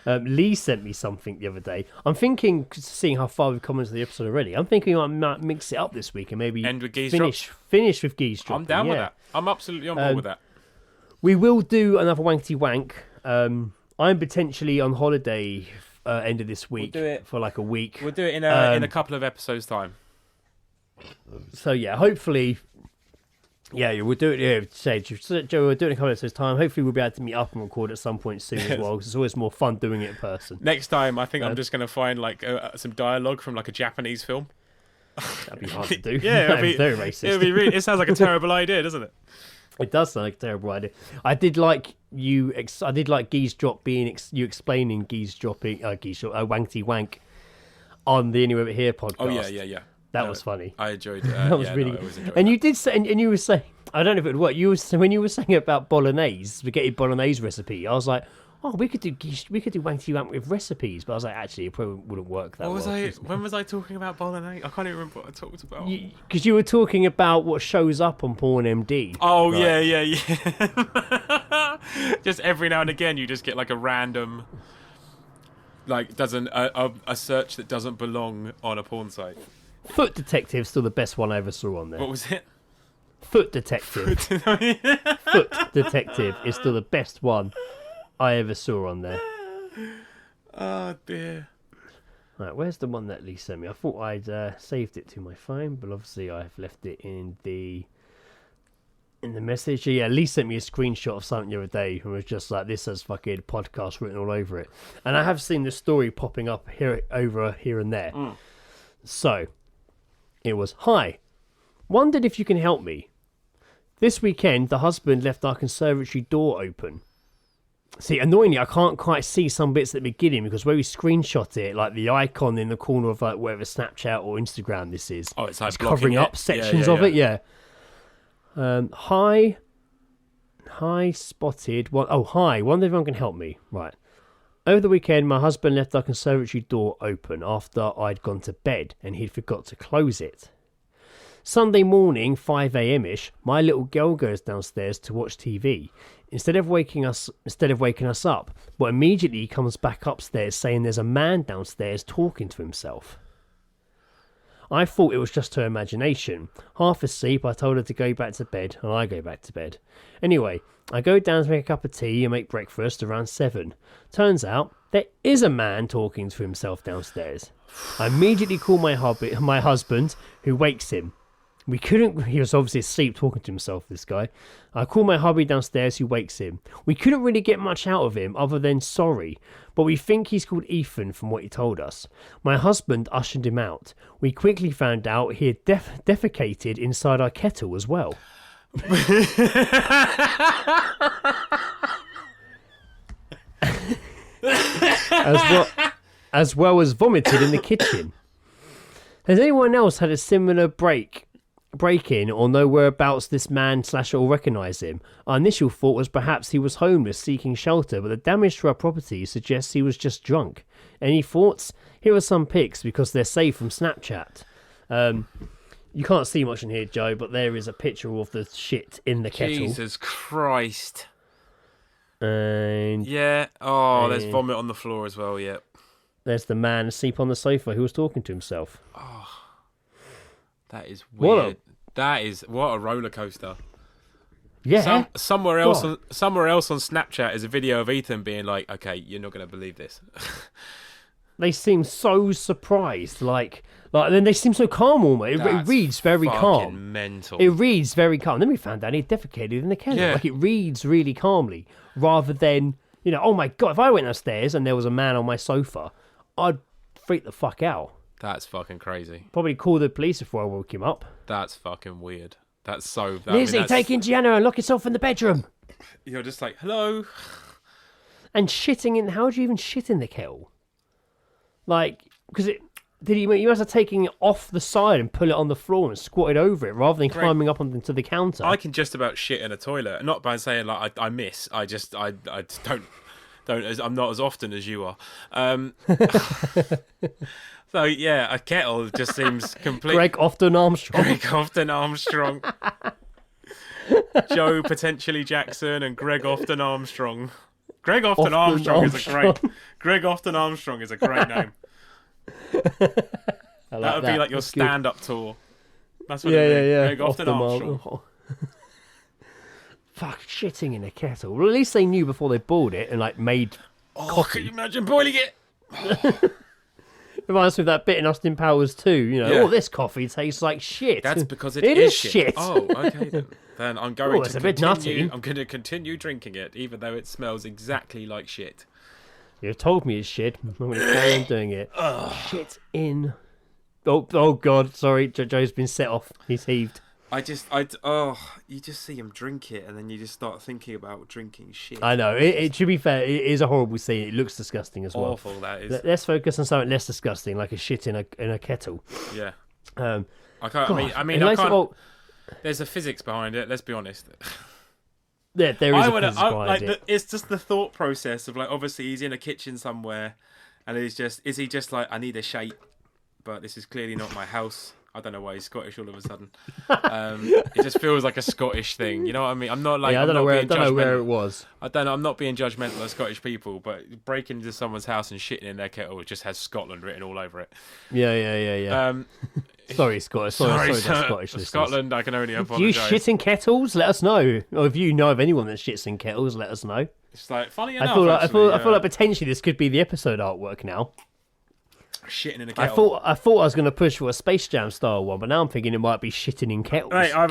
Lee sent me something the other day. I'm thinking, seeing how far we've come into the episode already, I'm thinking I might mix it up this week and maybe end with finish with Geezedropping. I'm down with that. I'm absolutely on board with that. We will do another wankety wank. I'm potentially on holiday end of this week for like a week. We'll do it in a couple of episodes' time. So yeah, hopefully. Yeah, we'll do it. Yeah, Joe, we'll do it in a couple of episodes' time. Hopefully, we'll be able to meet up and record at some point soon as well. Because it's always more fun doing it in person. Next time, I think I'm just going to find like some dialogue from like a Japanese film. That'd be hard to do. Yeah, it'd be very racist. It'd be really, it sounds like a terrible idea, doesn't it? It does sound like a terrible idea. I did like you. I did like Geezedrop being you explaining Geezedropping, wankety wank on the Anywhere But Here podcast. Oh yeah. That was funny. I enjoyed that. Was really good. And you did say, and you were saying, I don't know if it would work. When you were saying about bolognese, spaghetti bolognese recipe, I was like, oh, we could do wankety wank with recipes, but I was like, actually, it probably wouldn't work that well. When was I talking about bolognese? I can't even remember what I talked about. Because you were talking about what shows up on Porn MD. Oh right? Yeah. Just every now and again, you just get like a random, like a search that doesn't belong on a porn site. Foot Detective's still the best one I ever saw on there. What was it? Foot Detective. Foot Detective is still the best one I ever saw on there. Oh dear. Right, where's the one that Lee sent me? I thought I'd saved it to my phone, but obviously I've left it in the message. Yeah, Lee sent me a screenshot of something the other day and was just like, this has fucking podcast written all over it. And I have seen the story popping up here and there. So it was, hi, wondered if you can help me. This weekend, the husband left our conservatory door open. See, annoyingly, I can't quite see some bits at the beginning because where we screenshot it, like the icon in the corner of like whatever Snapchat or Instagram this is, it's like covering up sections of it. Yeah. Hi, spotted. Hi, wonder if anyone can help me. Right. Over the weekend, my husband left our conservatory door open after I'd gone to bed and he'd forgot to close it. Sunday morning, 5 a.m.-ish, my little girl goes downstairs to watch TV. Instead of waking us up, but immediately he comes back upstairs saying there's a man downstairs talking to himself. I thought it was just her imagination. Half asleep, I told her to go back to bed, and I go back to bed. Anyway, I go down to make a cup of tea and make breakfast around 7. Turns out, there is a man talking to himself downstairs. I immediately call my husband, who wakes him. He was obviously asleep talking to himself, this guy. I call my hubby downstairs, who wakes him. We couldn't really get much out of him other than sorry, but we think he's called Ethan from what he told us. My husband ushered him out. We quickly found out he had defecated inside our kettle as well. as well as vomited in the kitchen. Has anyone else had a similar break-in or know whereabouts this man / or recognise him? Our initial thought was perhaps he was homeless seeking shelter, but the damage to our property suggests he was just drunk. Any thoughts? Here are some pics because they're saved from Snapchat. You can't see much in here, Joe, but there is a picture of the shit in the kettle. Jesus Christ. And yeah, there's vomit on the floor as well, yeah. There's the man asleep on the sofa who was talking to himself. Oh, that is weird. What a roller coaster. Yeah. Somewhere else on Snapchat is a video of Ethan being like, "Okay, you're not going to believe this." They seem so surprised, like then they seem so calm almost. It reads very calm. Mental. It reads very calm. Then we found out he defecated in the kettle. Yeah. Like it reads really calmly, rather than oh my god, if I went upstairs and there was a man on my sofa, I'd freak the fuck out. That's fucking crazy. Probably call the police before I woke him up. That's fucking weird. That's so... Lizzie, take in Gianna and lock yourself in the bedroom. you're just like, hello. And shitting in, how do you even shit in the kettle? Like, because you must have taken it off the side and put it on the floor and squatted over it rather than climbing up onto the counter. I can just about shit in a toilet, not by saying like I miss. I don't. I'm not as often as you are. So yeah, a kettle just seems complete. Greg Often Armstrong. Joe potentially Jackson and Greg Often Armstrong. Greg Often Armstrong is a great. Greg Often Armstrong is a great name. That would be like your stand-up tour. That's what it would be. Greg Often Armstrong. Fuck, shitting in a kettle. Well, at least they knew before they boiled it and like made coffee. Can you imagine boiling it? Reminds me of that bit in Austin Powers 2. You know, Yeah. this coffee tastes like shit. That's because it is shit. shit. Oh, okay then. Then I'm going it's to a bit continue. nutty. I'm going to continue drinking it, even though it smells exactly like shit. You've told me it's shit. I'm going to carry on doing it. Shit in. Oh God! Sorry, Joe's been set off. He's heaved. You just see him drink it, and then you just start thinking about drinking shit. I know. It to be fair, it is a horrible scene. It looks disgusting as well. Awful that is. Let's focus on something less disgusting, like a shit in a kettle. Yeah. I can't. God, I mean, I can't. There's a physics behind it. Let's be honest. Yeah, there is a physics behind it. It's just the thought process of like, obviously he's in a kitchen somewhere, and is he just like, I need a shite, but this is clearly not my house. I don't know why he's Scottish all of a sudden. It just feels like a Scottish thing. You know what I mean? I'm not like. Yeah, I don't know where it was. I don't know. I'm not being judgmental of Scottish people, but breaking into someone's house and shitting in their kettle just has Scotland written all over it. Yeah. Sorry, Scottish. Sorry, Scottish listeners. Scotland, I can only apologise. Do you shit in kettles? Let us know. Or if you know of anyone that shits in kettles, let us know. It's like funny enough. I feel like potentially this could be the episode artwork now. Shitting in a kettle. I thought I was going to push for a Space Jam style one, but now I'm thinking it might be shitting in kettles. Right, I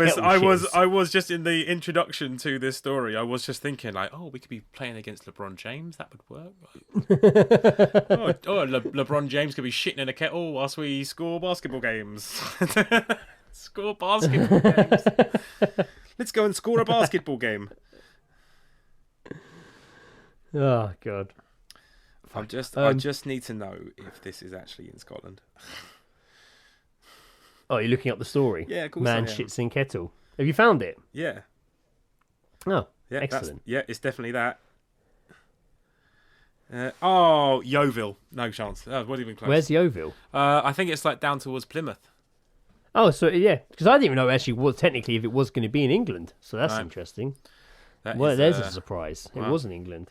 was just in the introduction to this story. I was just thinking like, we could be playing against LeBron James. That would work. LeBron James could be shitting in a kettle whilst we score basketball games. Score basketball games. Let's go and score a basketball game. Oh God. I just need to know if this is actually in Scotland. Oh, you're looking up the story? Yeah, of course. Man shits in kettle. Have you found it? Yeah. Oh, yeah, excellent. It's definitely that. Yeovil. No chance. Wasn't even close. Where's Yeovil? I think it's like down towards Plymouth. Oh, so yeah, because I didn't even know actually was technically if it was going to be in England. So that's interesting. There's a surprise. Wow. It was in England.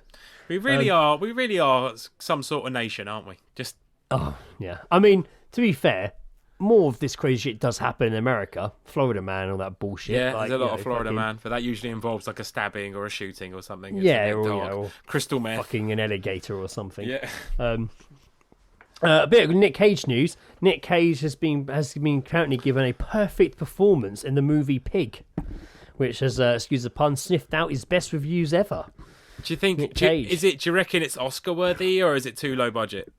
We really are some sort of nation, aren't we? Just. Oh yeah. I mean, to be fair, more of this crazy shit does happen in America. Florida Man, all that bullshit. Yeah, there's a lot of Florida Man, but that usually involves like a stabbing or a shooting or something. Or crystal meth, fucking an alligator or something. Yeah. A bit of Nic Cage news. Nic Cage has been currently given a perfect performance in the movie Pig, which has, excuse the pun, sniffed out his best reviews ever. Do you think? Do you reckon it's Oscar worthy or is it too low budget?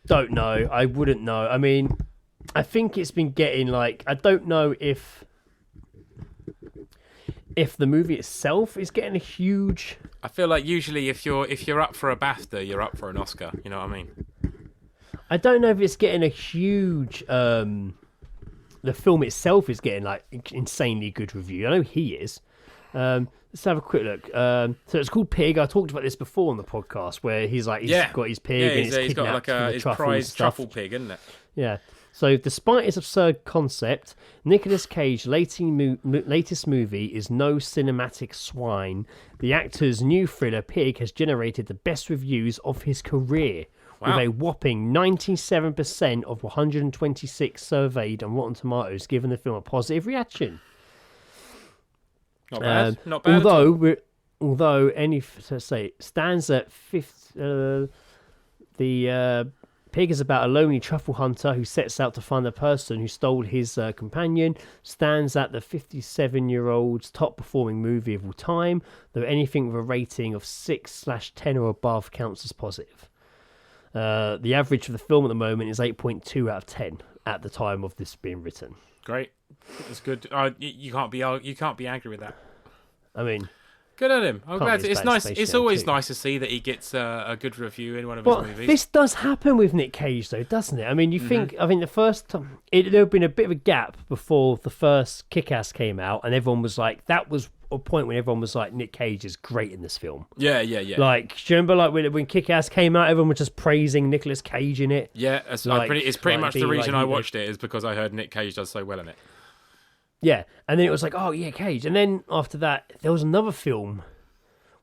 Don't know. I wouldn't know. I mean, I think it's been getting like, I don't know if the movie itself is getting a huge. I feel like usually if you're up for a BAFTA, you're up for an Oscar. You know what I mean? I don't know if it's getting a huge. The film itself is getting like insanely good review. I know he is. Let's have a quick look. So it's called Pig. I talked about this before on the podcast, where he's got his pig and he's got like his prize truffle pig, isn't it? Yeah. So despite its absurd concept, Nicolas Cage's latest movie is no cinematic swine. The actor's new thriller Pig has generated the best reviews of his career. Wow. With a whopping 97% of 126 surveyed on Rotten Tomatoes giving the film a positive reaction. Not bad. Not bad. Although it stands at fifth. The Pig is about a lonely truffle hunter who sets out to find the person who stole his companion. Stands at the 57-year-old's top performing movie of all time. Though anything with a rating of 6/10 or above counts as positive. The average for the film at the moment is 8.2 out of 10 at the time of this being written. Great, that's good. You can't be angry with that. I mean, Good on him. I'm glad. It's nice. It's always 2. nice to see that he gets a good review in one of his movies. This does happen with Nic Cage, though, doesn't it? I mean, you think... I think the first time... there had been a bit of a gap before the first Kick-Ass came out, and everyone was like... That was a point when everyone was like, Nic Cage is great in this film. Yeah. Like, do you remember like when Kick-Ass came out, everyone was just praising Nicolas Cage in it? Yeah, it's pretty much the reason I watched it is because I heard Nic Cage does so well in it. Yeah, and then it was like, oh, yeah, Cage. And then after that, there was another film...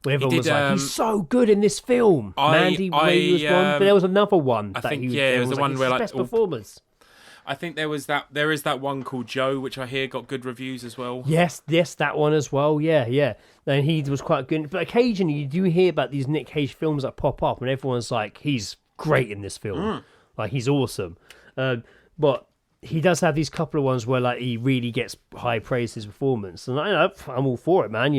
Where everyone was like, he's so good in this film. Mandy Ray was one, but there was another one. I think, it was the one where like best performance. I think there is that one called Joe, which I hear got good reviews as well. Yes, that one as well. Yeah. And he was quite good. But occasionally you do hear about these Nic Cage films that pop up, and everyone's like, he's great in this film. Like, he's awesome. But he does have these couple of ones where like he really gets high praise his performance, and I'm all for it, man.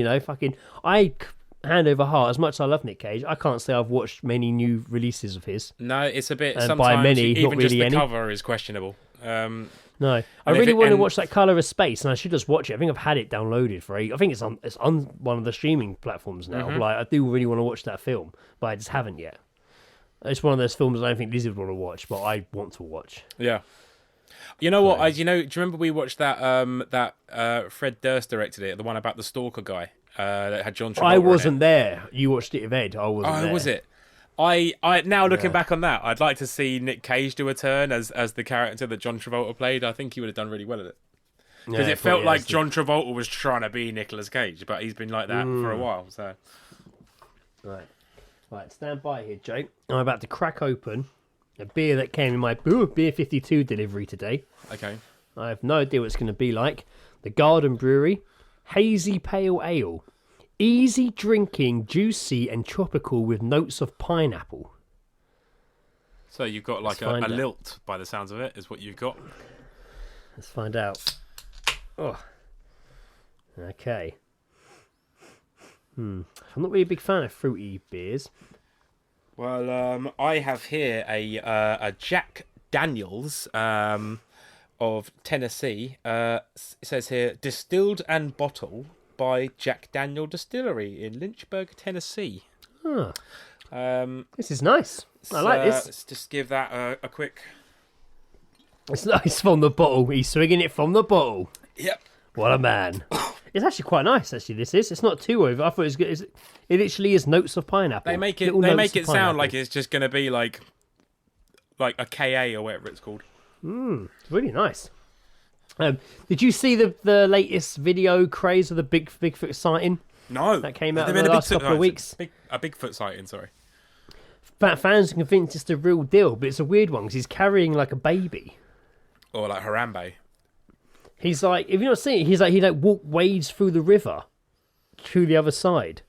Hand over heart, as much as I love Nic Cage, I can't say I've watched many new releases of his. No, it's a bit. And sometimes by many, even not really just the any. cover is questionable. No, I really want to watch that Colour of Space, and I should just watch it. I think I've had it downloaded for I think it's on one of the streaming platforms now. Like, I do really want to watch that film, but I just haven't yet. It's one of those films I don't think Lizzie would want to watch, but I want to watch. Yeah. You know what? Do you remember we watched that Fred Durst directed it, the one about the stalker guy that had John Travolta? I wasn't there. You watched it with Ed. I wasn't there. Oh, was it? I now looking back on that, I'd like to see Nic Cage do a turn as the character that John Travolta played. I think he would have done really well at it. Because it felt like John Travolta was trying to be Nicolas Cage, but he's been like that for a while. So, right, stand by here, Jake. I'm about to crack open a beer that came in my Beer 52 delivery today. Okay. I have no idea what it's going to be like. The Garden Brewery Hazy Pale Ale. Easy drinking, juicy and tropical with notes of pineapple. So you've got like a lilt by the sounds of it, is what you've got. Let's find out. Oh. Okay. I'm not really a big fan of fruity beers. Well, I have here a Jack Daniels of Tennessee. It says here, distilled and bottled by Jack Daniel Distillery in Lynchburg, Tennessee. Huh. This is nice. I like this. Let's just give that a quick... It's nice from the bottle. He's swinging it from the bottle. Yep. What a man. It's actually quite nice, actually, this is. It's not too over. I thought it was good. It literally is notes of pineapple. They make it sound like it's just going to be like a KA or whatever it's called. Really nice. Did you see the latest video craze of the Bigfoot sighting? No. That came out in the last couple of weeks. A Bigfoot sighting, sorry. Fans are convinced it's the real deal, but it's a weird one because he's carrying like a baby. Or like Harambe. He's like, if you're not seeing it, he wades through the river to the other side.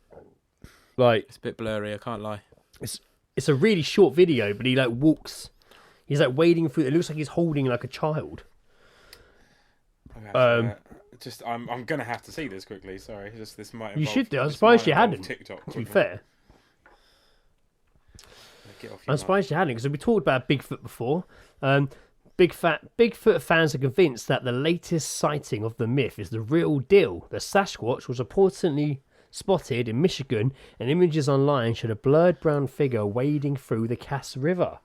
Like, it's a bit blurry, I can't lie. It's a really short video, but he like walks. He's like wading through. It looks like he's holding like a child. I'm gonna have to see this quickly. Sorry, this might. You should do. I'm surprised you hadn't. TikTok, to be fair, I'm surprised you hadn't because we talked about Bigfoot before. Bigfoot fans are convinced that the latest sighting of the myth is the real deal. The Sasquatch was reportedly spotted in Michigan, and images online showed a blurred brown figure wading through the Cass River.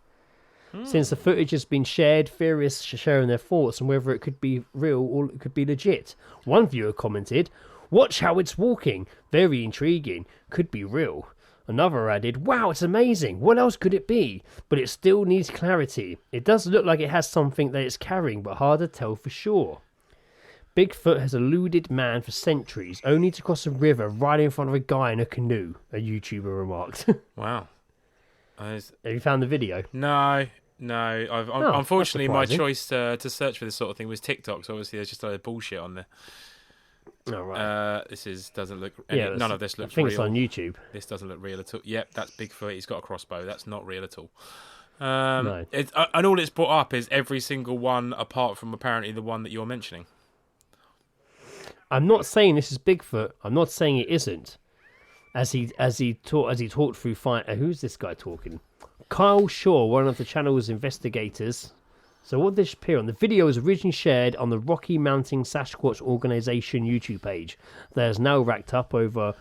Since the footage has been shared, theorists are sharing their thoughts on whether it could be real or it could be legit. One viewer commented, "Watch how it's walking. Very intriguing. Could be real." Another added, "Wow, it's amazing. What else could it be? But it still needs clarity. It does look like it has something that it's carrying, but hard to tell for sure." Bigfoot has eluded man for centuries, only to cross a river right in front of a guy in a canoe, a YouTuber remarked. Wow. Have you found the video? No. Unfortunately, my choice to search for this sort of thing was TikTok, so obviously there's just a load of bullshit on there. Oh, right. Doesn't look... none of this looks real. I think it's it's on YouTube. This doesn't look real at all. Yep, that's Bigfoot. He's got a crossbow. That's not real at all. No. And all it's brought up is every single one apart from apparently the one that you're mentioning. I'm not saying this is Bigfoot. I'm not saying it isn't. As he talked through who's this guy talking? Kyle Shaw, one of the channel's investigators. So what did this appear on? The video was originally shared on the Rocky Mountain Sasquatch Organization YouTube page that has now racked up over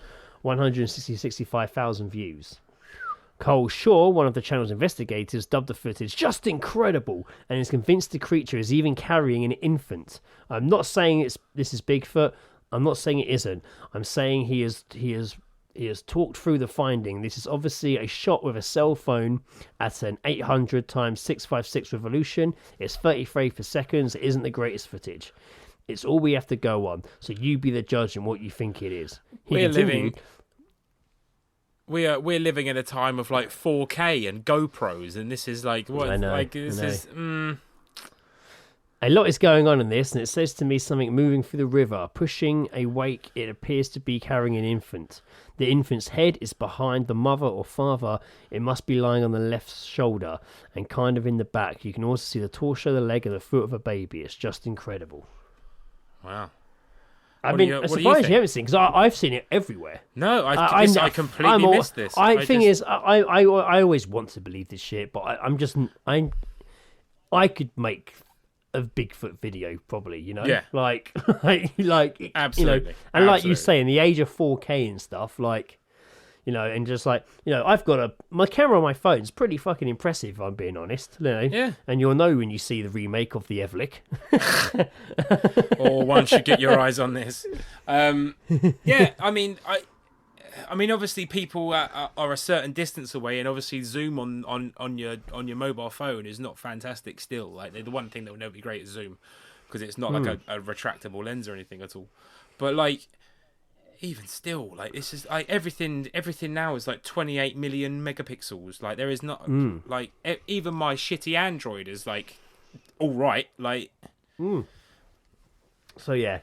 165,000 views. Cole Shaw, one of the channel's investigators, dubbed the footage just incredible and is convinced the creature is even carrying an infant. I'm not saying this is Bigfoot. I'm not saying it isn't. I'm saying he has talked through the finding. This is obviously a shot with a cell phone at an 800 x 656 resolution. It's 30 frames per second. It isn't the greatest footage. It's all we have to go on. So you be the judge and what you think it is. We're living in a time of like 4K and GoPros, and this is like what? I know, like this is. A lot is going on in this, and it says to me something moving through the river, pushing a wake. It appears to be carrying an infant. The infant's head is behind the mother or father. It must be lying on the left shoulder and kind of in the back. You can also see the torso, the leg, and the foot of a baby. It's just incredible. Wow. I'm surprised you haven't seen, because I've seen it everywhere. No, I completely missed this. I always want to believe this shit, but I could make a Bigfoot video probably, Yeah. like Absolutely. And like you say, in the age of 4K and stuff, like, and just like, I've got my camera on my phone is pretty fucking impressive, if I'm being honest, Yeah. And you'll know when you see the remake of the Evlick. Or once you get your eyes on this. Yeah, I mean, obviously people are a certain distance away, and obviously zoom on your mobile phone is not fantastic still. Like, the one thing that will never be great is zoom, because it's not like a retractable lens or anything at all. But like, even still, like, this is like everything now is like 28 million megapixels. Like, there is not like even my shitty Android is like all right. Like, so yeah.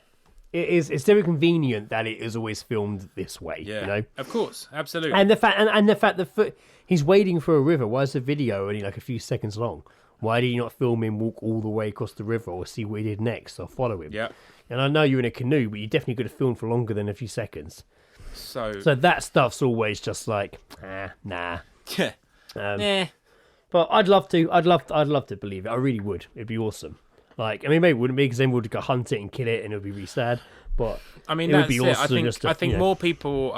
It's very convenient that it is always filmed this way. Yeah, of course, absolutely. And the fact that he's wading through a river. Why is the video only like a few seconds long? Why did you not film him walk all the way across the river, or see what he did next, or follow him? Yeah. And I know you're in a canoe, but you definitely could have filmed for longer than a few seconds. So that stuff's always just like, nah. Yeah. Nah. But I'd love to believe it. I really would. It'd be awesome. Like, I mean, maybe it wouldn't be, because then we'd go hunt it and kill it, and it would be really sad. But I mean, it would be awesome. I think more people,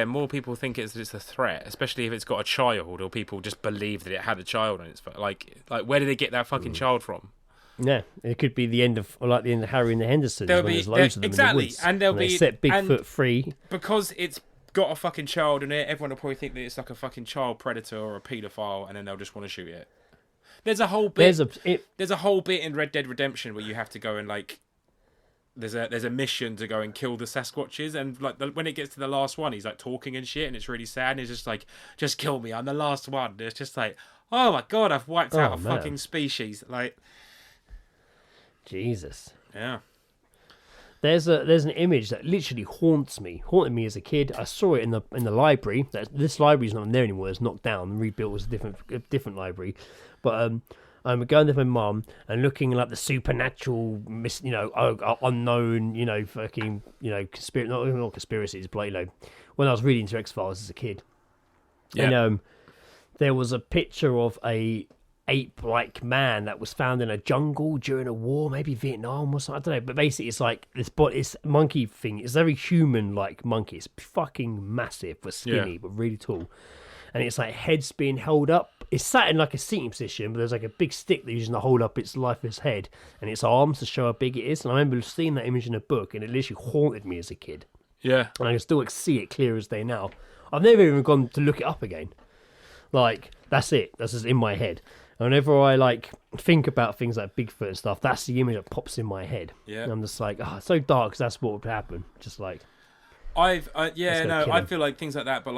more people think it's just a threat, especially if it's got a child, or people just believe that it had a child, and it's like where did they get that fucking child from? Yeah, it could be the end of Harry and the Hendersons. There's loads of them exactly, in the woods, and they'll be set Bigfoot free because it's got a fucking child in it. Everyone will probably think that it's like a fucking child predator or a paedophile, and then they'll just want to shoot it. There's a whole bit. There's a whole bit in Red Dead Redemption where you have to go and like. There's a mission to go and kill the Sasquatches, and like when it gets to the last one, he's like talking and shit, and it's really sad. And he's just like, "Just kill me, I'm the last one." And it's just like, oh my god, I've wiped out a fucking species. Like, Jesus. Yeah. There's an image that literally haunted me as a kid. I saw it in the library. This library's not there anymore. It's knocked down and rebuilt as a different library. But I'm going there with my mum and looking like the supernatural, unknown, fucking, not conspiracies, but when I was reading to X-Files as a kid, and there was a picture of a ape-like man that was found in a jungle during a war, maybe Vietnam or something. I don't know, but basically it's like this monkey thing. It's a very human-like monkey. It's fucking massive, but skinny, but really tall. And it's like heads being held up. It's sat in like a seating position, but there's like a big stick that you're using to hold up its lifeless head and its arms to show how big it is. And I remember seeing that image in a book, and it literally haunted me as a kid. Yeah. And I can still see it clear as day now. I've never even gone to look it up again. Like, that's it. That's just in my head. And whenever I think about things like Bigfoot and stuff, that's the image that pops in my head. Yeah. And I'm just like, it's so dark, because that's what would happen. Just like... I feel like things like that, but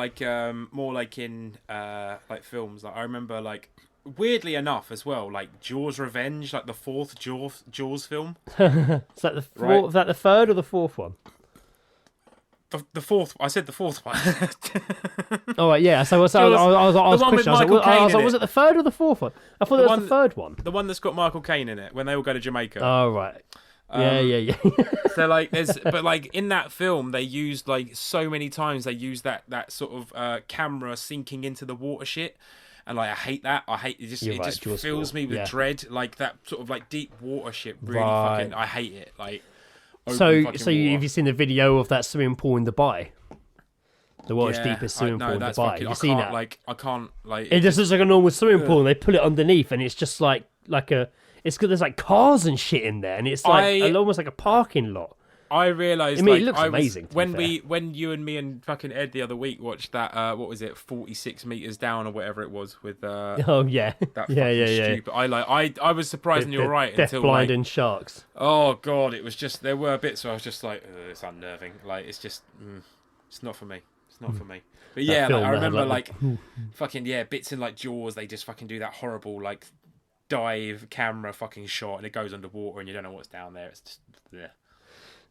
more like in like films. Like, I remember, like, weirdly enough as well, like Jaws Revenge, like the fourth Jaws film. Is that the third or the fourth one? The fourth. I said the fourth one. Oh right, yeah. So I was it the third or the fourth one? I thought it was the third one. The one that's got Michael Caine in it when they all go to Jamaica. Oh right. Yeah. So like, but like in that film, they used like so many times. They used that sort of camera sinking into the water shit, and like I hate that. It just fills me with dread. Like that sort of like deep water shit. Really fucking. I hate it. Like. So have you seen the video of that swimming pool in Dubai? The world's deepest swimming pool in Dubai. Have you seen that? I can't. It just looks like a normal swimming pool, and they put it underneath, and it's just like a. It's good. There's like cars and shit in there, and it's like almost like a parking lot. I realised. I mean, it looks amazing. When you and me and fucking Ed the other week watched that, what was it, 46 meters down or whatever it was with. Oh yeah, that stupid. I was surprised, and you're right. Deaf, blind, and sharks. Oh god, it was just there were bits where I was just like, it's unnerving. Like it's just, it's not for me. It's not for me. But yeah, I remember fucking bits in like Jaws. They just fucking do that horrible like dive camera fucking shot, and it goes underwater, and you don't know what's down there. It's just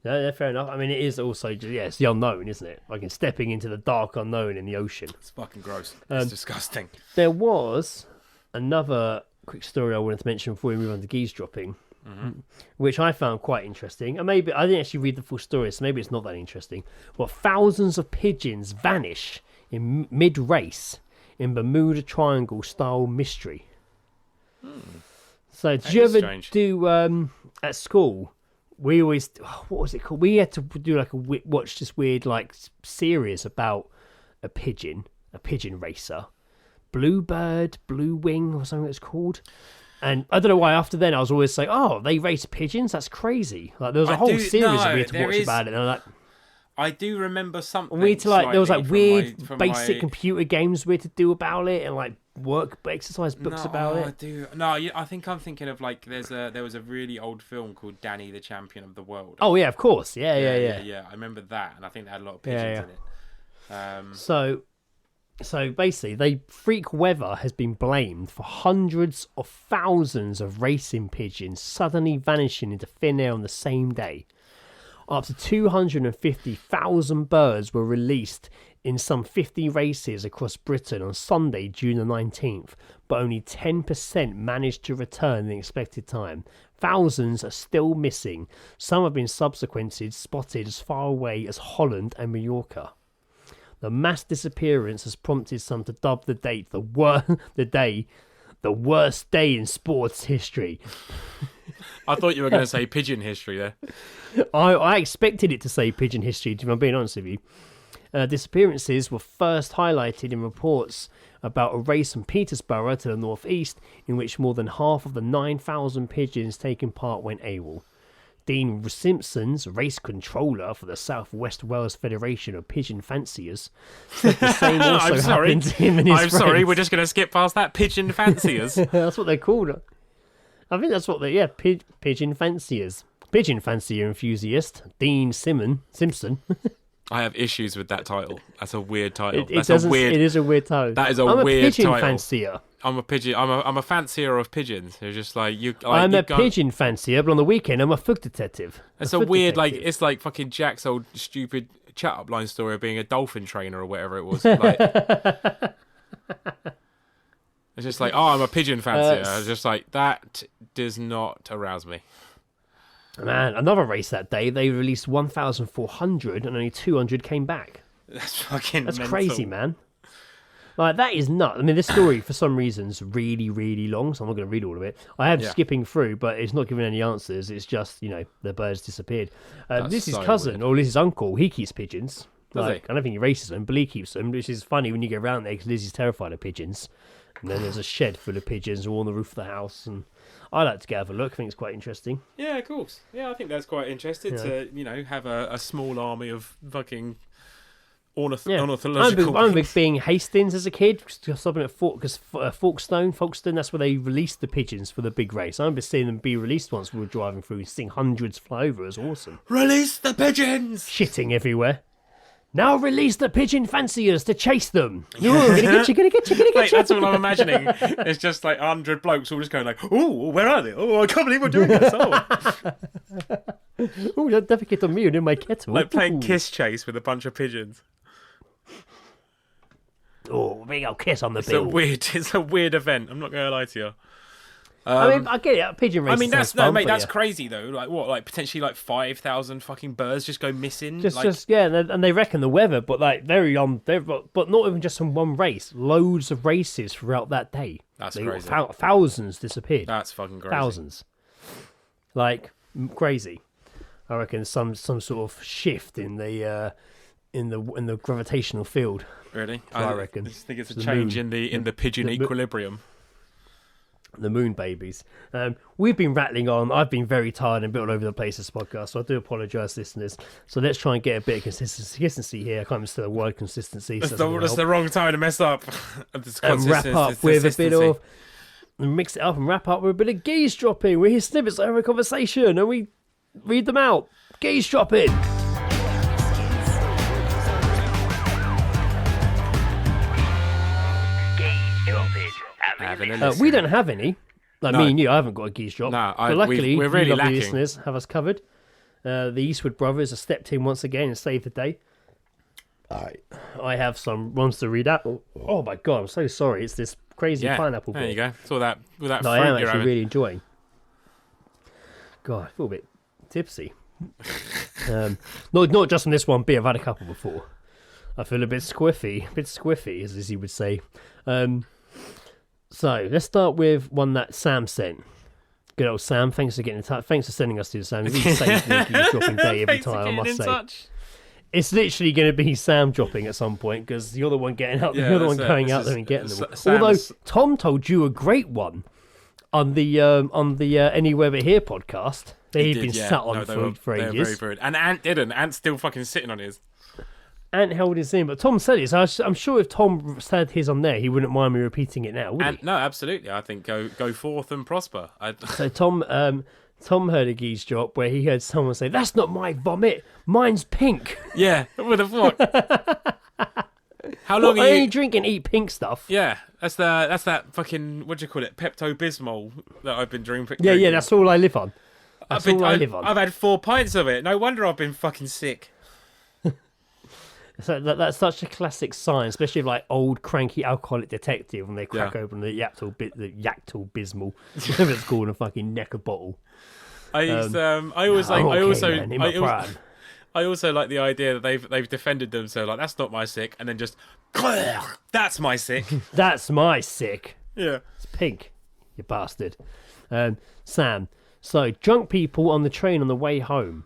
Yeah, fair enough. I mean, it is also it's the unknown, isn't it? Like stepping into the dark unknown in the ocean. It's fucking gross. It's disgusting. There was another quick story I wanted to mention before we move on to Geezedropping, which I found quite interesting. And maybe I didn't actually read the full story, so maybe it's not that interesting. Well, thousands of pigeons vanish in mid-race in Bermuda Triangle style mystery. So, did you ever do at school? We always, what was it called? We had to do like watch this weird like series about a pigeon racer, Bluebird, Blue Wing, or something it's called. And I don't know why. After then, I was always like, "Oh, they race pigeons? That's crazy!" Like there was a whole series that we had to watch about it. And I'm like, I do remember something. We had to there was like weird basic computer games we had to do about it, and like exercise books about it. I think I'm thinking of like there was a really old film called Danny the Champion of the World. Oh yeah, of course, yeah. I remember that, and I think they had a lot of pigeons in it. So basically, freak weather has been blamed for hundreds of thousands of racing pigeons suddenly vanishing into thin air on the same day. Up to 250,000 birds were released in some 50 races across Britain on Sunday, June the 19th, but only 10% managed to return in the expected time. Thousands are still missing. Some have been subsequently spotted as far away as Holland and Mallorca. The mass disappearance has prompted some to dub the date the worst day in sports history. I thought you were going to say pigeon history there. I expected it to say pigeon history, if I'm being honest with you. Disappearances were first highlighted in reports about a race from Peterborough to the northeast in which more than half of the 9,000 pigeons taking part went AWOL. Dean Simpson's race controller for the South West Wales Federation of Pigeon Fanciers said the same also happened to him and his friends. Sorry, we're just going to skip past that. Pigeon Fanciers. That's what they're called. I think that's what pigeon fanciers. Pigeon fancier enthusiast, Dean Simpson. I have issues with that title. That's a weird title. It is a weird title. That is a weird title. I'm a pigeon fancier. I'm a pigeon. I'm a fancier of pigeons. They're just like you. I'm a pigeon fancier, but on the weekend I'm a foot detective. It's a weird detective. It's like fucking Jack's old stupid chat up line story of being a dolphin trainer or whatever it was. Like, it's just like, I'm a pigeon fancier. I was just like, that does not arouse me. Man, another race that day, they released 1,400 and only 200 came back. That's mental. Crazy, man. Like, that is nuts. I mean, this story, for some reason, is really, really long, so I'm not going to read all of it. I am skipping through, but it's not giving any answers. It's just, the birds disappeared. Liz's cousin, or Liz's uncle, he keeps pigeons. I don't think he races them, but he keeps them, which is funny when you go around there, because Liz is terrified of pigeons. And then there's a shed full of pigeons all on the roof of the house, and I like to have a look. I think it's quite interesting. Yeah, of course. Yeah, I think that's quite interesting to, have a small army of fucking ornithological... I remember being Hastings as a kid, stopping at Folkestone, that's where they released the pigeons for the big race. I remember seeing them be released once we were driving through and seeing hundreds fly over. It was awesome. Release the pigeons! Shitting everywhere. Now release the pigeon fanciers to chase them. Gonna get you. That's all I'm imagining. It's just like 100 blokes all just going like, "Oh, where are they? Oh, I can't believe we're doing this." Oh, don't defecate on me and in my kettle. Like playing kiss chase with a bunch of pigeons. Oh, big old kiss on the bill. It's a weird event. I'm not going to lie to you. I mean, I get it. Pigeon racing. That's that's crazy though. Like what? Like potentially like 5,000 fucking birds just go missing. And they reckon the weather, but like but not even just from one race. Loads of races throughout that day. That's crazy. Thousands disappeared. That's fucking crazy. Thousands, like crazy. I reckon some sort of shift in the in the gravitational field. Really? I reckon. I just think it's a The change moon. in the pigeon equilibrium. The moon babies. We've been rattling on. I've been very tired and a bit all over the place this podcast, so I do apologise, listeners. So let's try and get a bit of consistency here. I can't even say the word consistency. That's the wrong time to mess up. And wrap up with a bit of... Mix it up and wrap up with a bit of geese dropping. We hear snippets over a conversation and we read them out. Geese dropping. We don't have any. Me and you, I haven't got a geese drop. No, but luckily, we're really you lovely lacking. listeners have us covered. The Eastwood brothers have stepped in once again and saved the day. I have some ones to read out. Oh my god, I'm so sorry. It's this crazy pineapple There beer. you go. It's all that with that No, fruit I am you're actually having. really enjoying. God, I feel a bit tipsy. Not just from this one beer. I've had a couple before. I feel a bit squiffy, as he would say. So let's start with one that Sam sent. Good old Sam, thanks for getting in touch. Thanks for sending us to the Sam. He saves me a dropping day every time, I must say. Touch. It's literally going to be Sam dropping at some point because you're the one getting out. You're the one going out there and getting them. Although Tom told you a great one on the Anywhere But Here podcast that he'd been sat on for ages. They were very good. And Ant didn't. Ant's still fucking sitting on his. Ant held his in, but Tom said it. So I'm sure if Tom said his on there, he wouldn't mind me repeating it now, would he? No, absolutely. I think go forth and prosper. So Tom heard a geese drop where he heard someone say, "That's not my vomit, mine's pink." Yeah, what the fuck? How long are I you only drink and eat pink stuff? Yeah, that's that fucking, what do you call it, Pepto-Bismol that I've been drinking. Yeah, that's all I live on. That's all I live on. I've had 4 pints of it. No wonder I've been fucking sick. So that's such a classic sign, especially of like old cranky alcoholic detective when they crack open the Yactal Bismol, whatever it's called, and fucking neck a bottle. I also like the idea that they've defended them, so like that's not my sick, and then just that's my sick. That's my sick. Yeah, it's pink, you bastard. Sam. So drunk people on the train on the way home.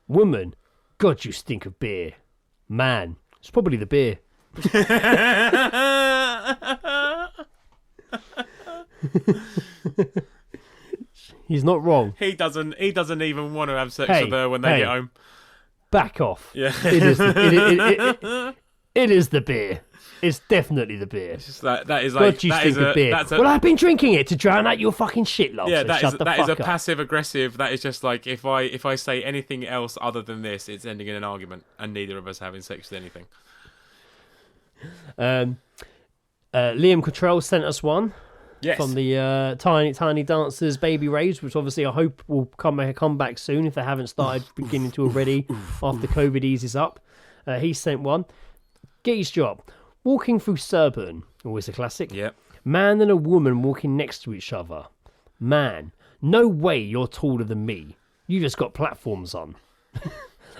Woman, God, you stink of beer. Man, it's probably the beer. He's not wrong. He doesn't even want to have sex with her when they get home. Back off. Yeah. It is the beer. It's definitely the beer. It's just that is like, God, you stink of beer. Well, I've been drinking it to drown out your fucking shit, love. Yeah, so that is a passive aggressive. That is just like if I say anything else other than this, it's ending in an argument, and neither of us having sex with anything. Liam Cottrell sent us one. Yes. From the Tiny Dancers Baby Raves, which obviously I hope will come back soon if they haven't started beginning to already after COVID eases up. He sent one. Geese job. Walking through Surburn, always a classic. Yep. Man and a woman walking next to each other. Man, no way you're taller than me. You just got platforms on.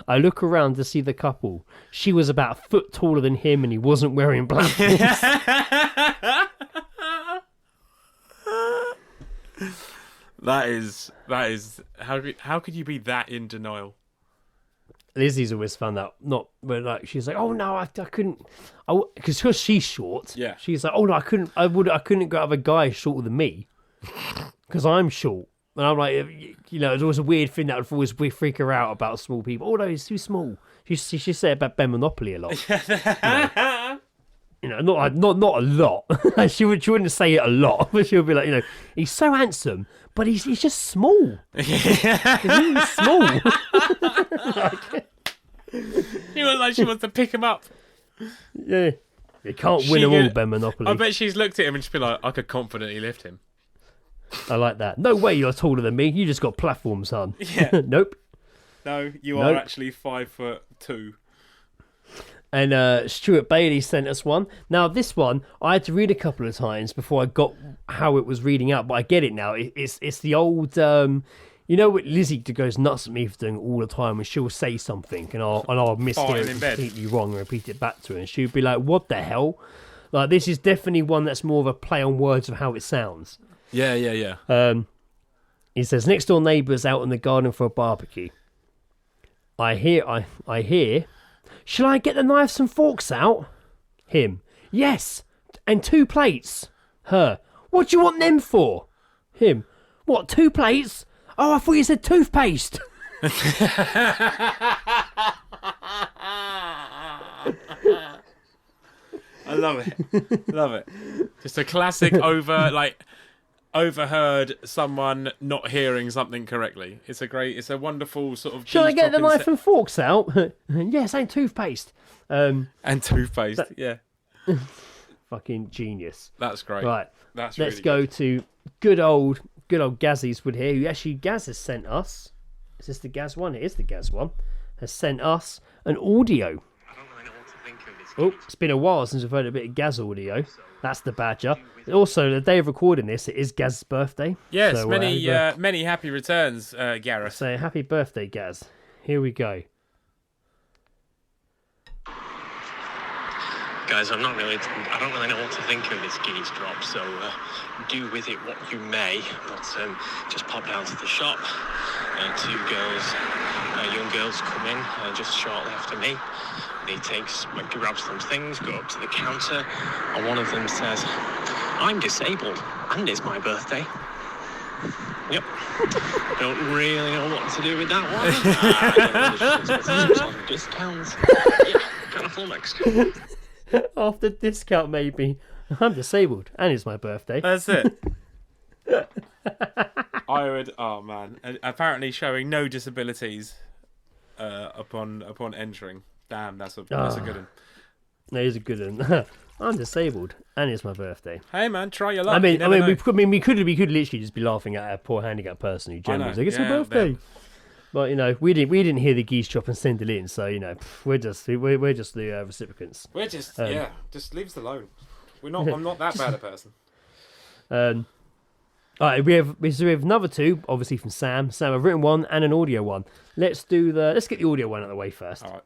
I look around to see the couple. She was about a foot taller than him and he wasn't wearing platforms. That is how could you be that in denial? Lizzie's always found that she's like, oh no, I couldn't, because she's short. Yeah, she's like, oh no, I couldn't go have a guy shorter than me because I'm short, and I'm like, it's always a weird thing that would always freak her out about small people. Oh no, he's too small. She said about Ben Monopoly a lot. Not a lot. she wouldn't say it a lot, but she would be like, he's so handsome, but he's just small. He's small. She looks like she wants to pick him up. Yeah, you can't win them all, Ben Monopoly. I bet she's looked at him and she's been like, I could confidently lift him. I like that. No way you're taller than me. You just got platforms, son. Yeah. Nope. No, you are actually 5'2". And Stuart Bailey sent us one. Now, this one, I had to read a couple of times before I got how it was reading out, but I get it now. It's the old, what Lizzie goes nuts at me for doing all the time, and she'll say something, and I'll mishear it completely wrong and repeat it back to her, and she'll be like, what the hell? Like, this is definitely one that's more of a play on words of how it sounds. Yeah. He says, next door neighbours out in the garden for a barbecue. I hear Shall I get the knives and forks out? Him. Yes, and 2 plates. Her. What do you want them for? Him. What, 2 plates? Oh, I thought you said toothpaste. I love it. Love it. Just a classic overheard someone not hearing something correctly. It's a wonderful sort of. Shall I get the knife and forks out? Yes, and toothpaste. And toothpaste, yeah. Fucking genius. That's great. Right, let's really go to good old Gazzy's Wood here, who actually Gaz has sent us. Is this the Gaz one? It is the Gaz one. Has sent us an audio. Oh, it's been a while since we've heard a bit of Gaz audio. That's the badger. Also, the day of recording this, it is Gaz's birthday. Yes, so, many happy returns, Gareth. So happy birthday, Gaz. Here we go. Guys, I don't really know what to think of this Geezedrop, so do with it what you may. But just pop down to the shop. 2 young girls come in just shortly after me. He grabs some things, go up to the counter, and one of them says, "I'm disabled, and it's my birthday." Yep. Don't really know what to do with that one. Discounts. Yeah, kind of flummoxed. After discount, maybe. I'm disabled, and it's my birthday. That's it. I would. Oh man! Apparently, showing no disabilities upon entering. Damn, that's a good one. No, he's a good one. I'm disabled, and it's my birthday. Hey man, try your luck. I mean, we could literally just be laughing at a poor handicapped person who generally was like, "It's my birthday." Then. But we didn't hear the Geezedrop and send it in, so we're just the recipients. We're just just leave us alone. I'm not that bad a person. All right, we have another 2, obviously from Sam. Sam, a written one and an audio one. Let's get the audio one out of the way first. All right.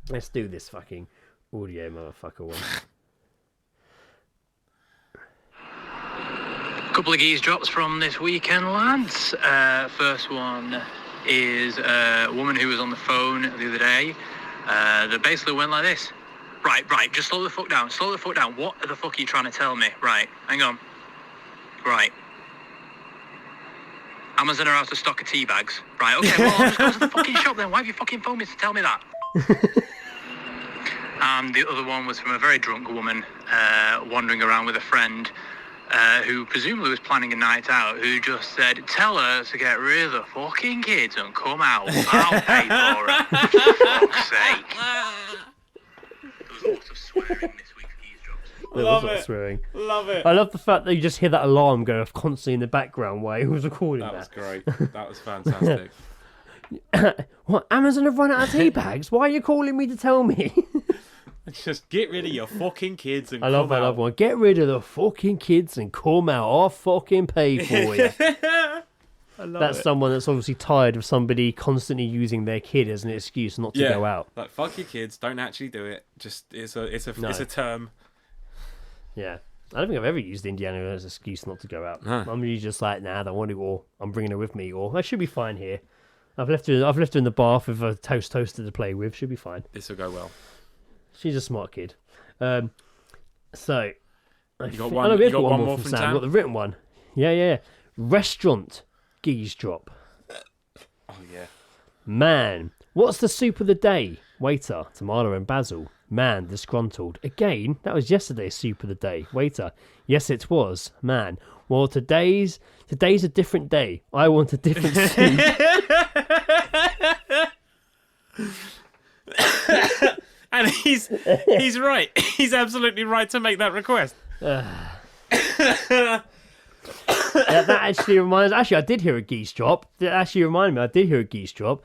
Let's do this fucking audio motherfucker one. Couple of Geezedrops from this weekend, lads. First one is a woman who was on the phone the other day that basically went like this. Right, just slow the fuck down. What the fuck are you trying to tell me? Right, hang on. Right. Amazon are out of stock of tea bags. Right, okay, well, I'll just go to the fucking shop then. Why have you fucking phoned me to tell me that? And the other one was from a very drunk woman wandering around with a friend who presumably was planning a night out, who just said, "Tell her to get rid of the fucking kids and come out. I'll pay for her." For fuck's sake. There was a lot of swearing this week for Geezedrops. There was a lot of swearing. Love it. I love the fact that you just hear that alarm go off constantly in the background while he was recording that. That was great. That was fantastic. What, Amazon have run out of tea bags? Why are you calling me to tell me? Just get rid of your fucking kids and come out. I love one. Get rid of the fucking kids and come out. I'll fucking pay for you. That's someone that's obviously tired of somebody constantly using their kid as an excuse not to go out. Like, fuck your kids. Don't actually do it. Just it's a term. Yeah. I don't think I've ever used Indiana as an excuse not to go out. No. I'm usually just like, nah, I don't want to, or I'm bringing her with me, or I should be fine here. I've left her in the bath with a toaster to play with. She'll be fine. This will go well. She's a smart kid. So you got one more from Sam. I've got the written one. Yeah. Restaurant Geezedrop. Oh yeah. Man, what's the soup of the day? Waiter, tomato and basil. Man, disgruntled. Again, that was yesterday's soup of the day. Waiter, yes it was. Man, well today's a different day. I want a different soup. And he's right. He's absolutely right to make that request. That actually reminds. Actually, I did hear a Geezedrop. That actually reminded me. I did hear a Geezedrop.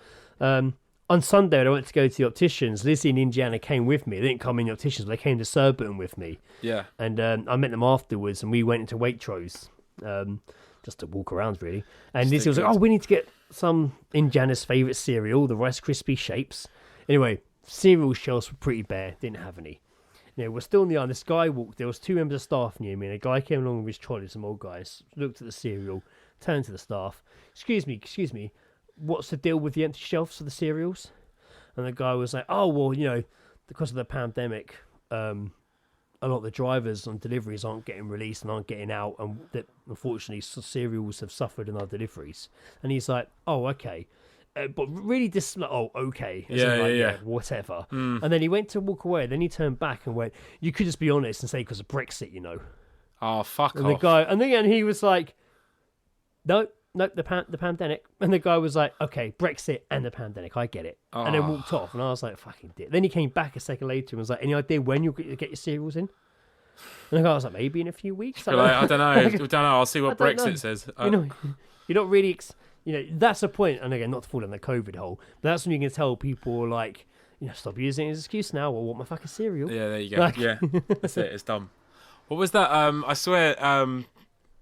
On Sunday, when I went to go to the opticians, Lizzie and Indiana came with me. They didn't come in the opticians, but they came to Surbiton with me. Yeah. And I met them afterwards, and we went into Waitrose just to walk around, really. And Lizzie was like, "Oh, we need to get some Indiana's favourite cereal, the Rice Krispie shapes." Anyway, cereal shelves were pretty bare. Didn't have any. We're still in the island. This guy walked. There was 2 members of staff near me, and a guy came along with his trolley. Some old guys looked at the cereal, turned to the staff. Excuse me. What's the deal with the empty shelves for the cereals? And the guy was like, oh, well, because of the pandemic, a lot of the drivers on deliveries aren't getting released and aren't getting out, and that unfortunately cereals have suffered in our deliveries. And he's like, oh, okay. But really okay. Yeah, whatever. And then he went to walk away, then he turned back and went, you could just be honest and say because of Brexit, Oh, fuck and off. And then he was like, no, the pandemic. And the guy was like, okay, Brexit and the pandemic, I get it. And then walked off, and I was like, fucking dick. Then he came back a second later and was like, any idea when you'll get your cereals in? And the guy was like, maybe in a few weeks. I don't know. I'll see what Brexit says. You're not really... that's the point, and again, not to fall in the COVID hole, but that's when you can tell people, like, stop using it as an excuse now, or want my fucking cereal. Yeah, there you go. Yeah, that's it, it's dumb. What was that? I swear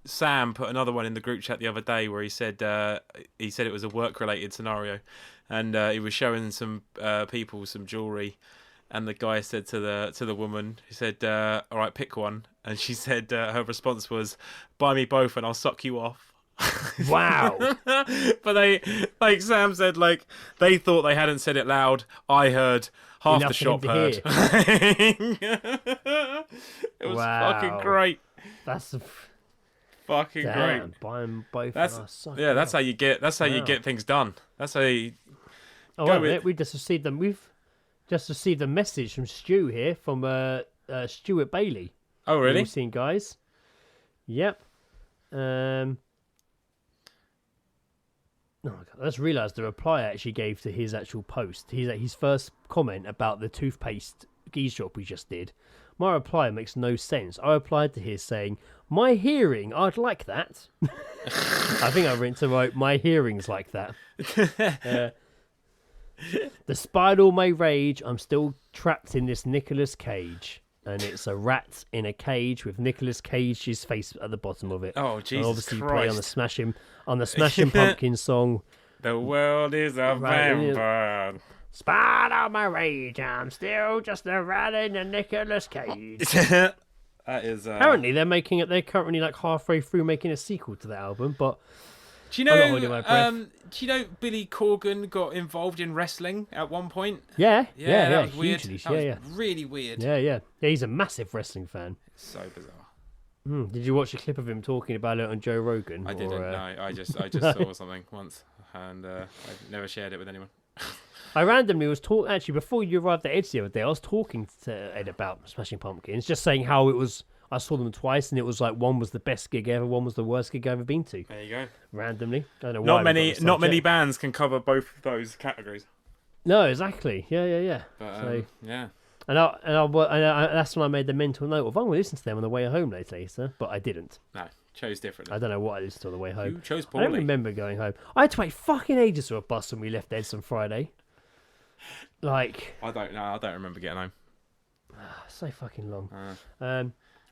Sam put another one in the group chat the other day where he said it was a work-related scenario, and he was showing some people some jewellery, and the guy said to the woman, he said, all right, pick one, and she said her response was, buy me both and I'll suck you off. Wow. But they, like Sam said, like they thought they hadn't said it loud. I heard, half enough the shop heard. It was fucking great. That's fucking great. Buy them both. That's how you get. That's how you get things done. That's how you. We've just received them. We've just received a message from Stu here, from Stuart Bailey. Oh really? You've seen, guys. Yep. Oh, I just realised the reply I actually gave to his actual post. His first comment about the toothpaste geese drop we just did. My reply makes no sense. I replied to his saying, my hearing, I'd like that. I think I meant to write, my hearing's like that. Despite all my rage, I'm still trapped in this Nicolas Cage. And it's a rat in a cage with Nicolas Cage's face at the bottom of it. Oh, Jesus and obviously Christ. Play on the Smashing Pumpkins song. The world is a vampire. Spite all my rage, I'm still just a rat in a Nicolas Cage. That is. Apparently, they're currently like halfway through making a sequel to that album, but. Do you know Billy Corgan got involved in wrestling at one point? Yeah, that was weird. Hugely, that was really weird. Yeah, he's a massive wrestling fan. It's so bizarre. Did you watch a clip of him talking about it on Joe Rogan? I didn't. No, I just saw something once, and I never shared it with anyone. I randomly was talking. Actually, before you arrived at Ed's the other day, I was talking to Ed about Smashing Pumpkins, just saying how it was. I saw them twice, and it was like one was the best gig ever, one was the worst gig I've ever been to. There you go. Randomly, I don't know why. Not many bands can cover both of those categories. No, exactly. Yeah. But, yeah. And that's when I made the mental note of I'm going to listen to them on the way home later, but I didn't. No, chose differently. I don't know what I listened to on the way home. You chose poorly. I don't remember going home. I had to wait fucking ages for a bus when we left Ed's on Friday. Like, I don't know. I don't remember getting home. So fucking long.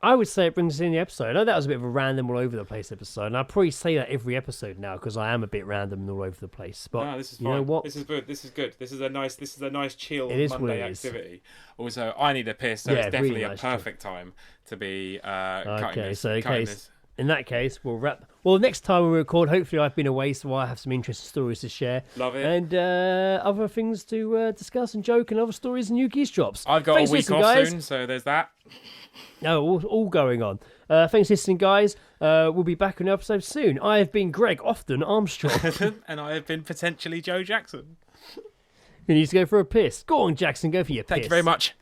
I would say it brings us in the episode. I know that was a bit of a random, all over the place episode, and I probably say that every episode now because I am a bit random and all over the place. But no, this is you fine. know what? This is good. This is good. This is a nice chill it is Monday activity. Also, I need a piss, so it's definitely really nice, a perfect time to be cutting this. In that case, we'll wrap. Well, next time we record, hopefully I've been away, so I have some interesting stories to share. Love it. And other things to discuss and joke, and other stories and new geese drops. I've got a week off soon, so there's that. No, all going on. Thanks for listening, guys. We'll be back on an episode soon. I have been Greg, often Armstrong. And I have been potentially Joe Jackson. You need to go for a piss. Go on, Jackson, go for your piss. Thank you very much.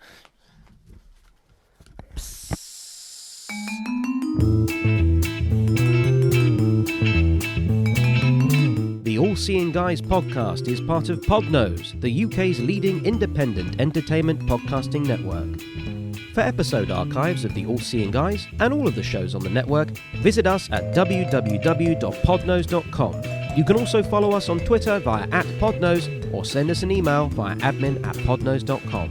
The All Seeing Guys podcast is part of Podnose, the UK's leading independent entertainment podcasting network. For episode archives of the All Seeing Guys and all of the shows on the network, visit us at www.podnose.com. You can also follow us on Twitter via @podnose or send us an email via admin@podnose.com.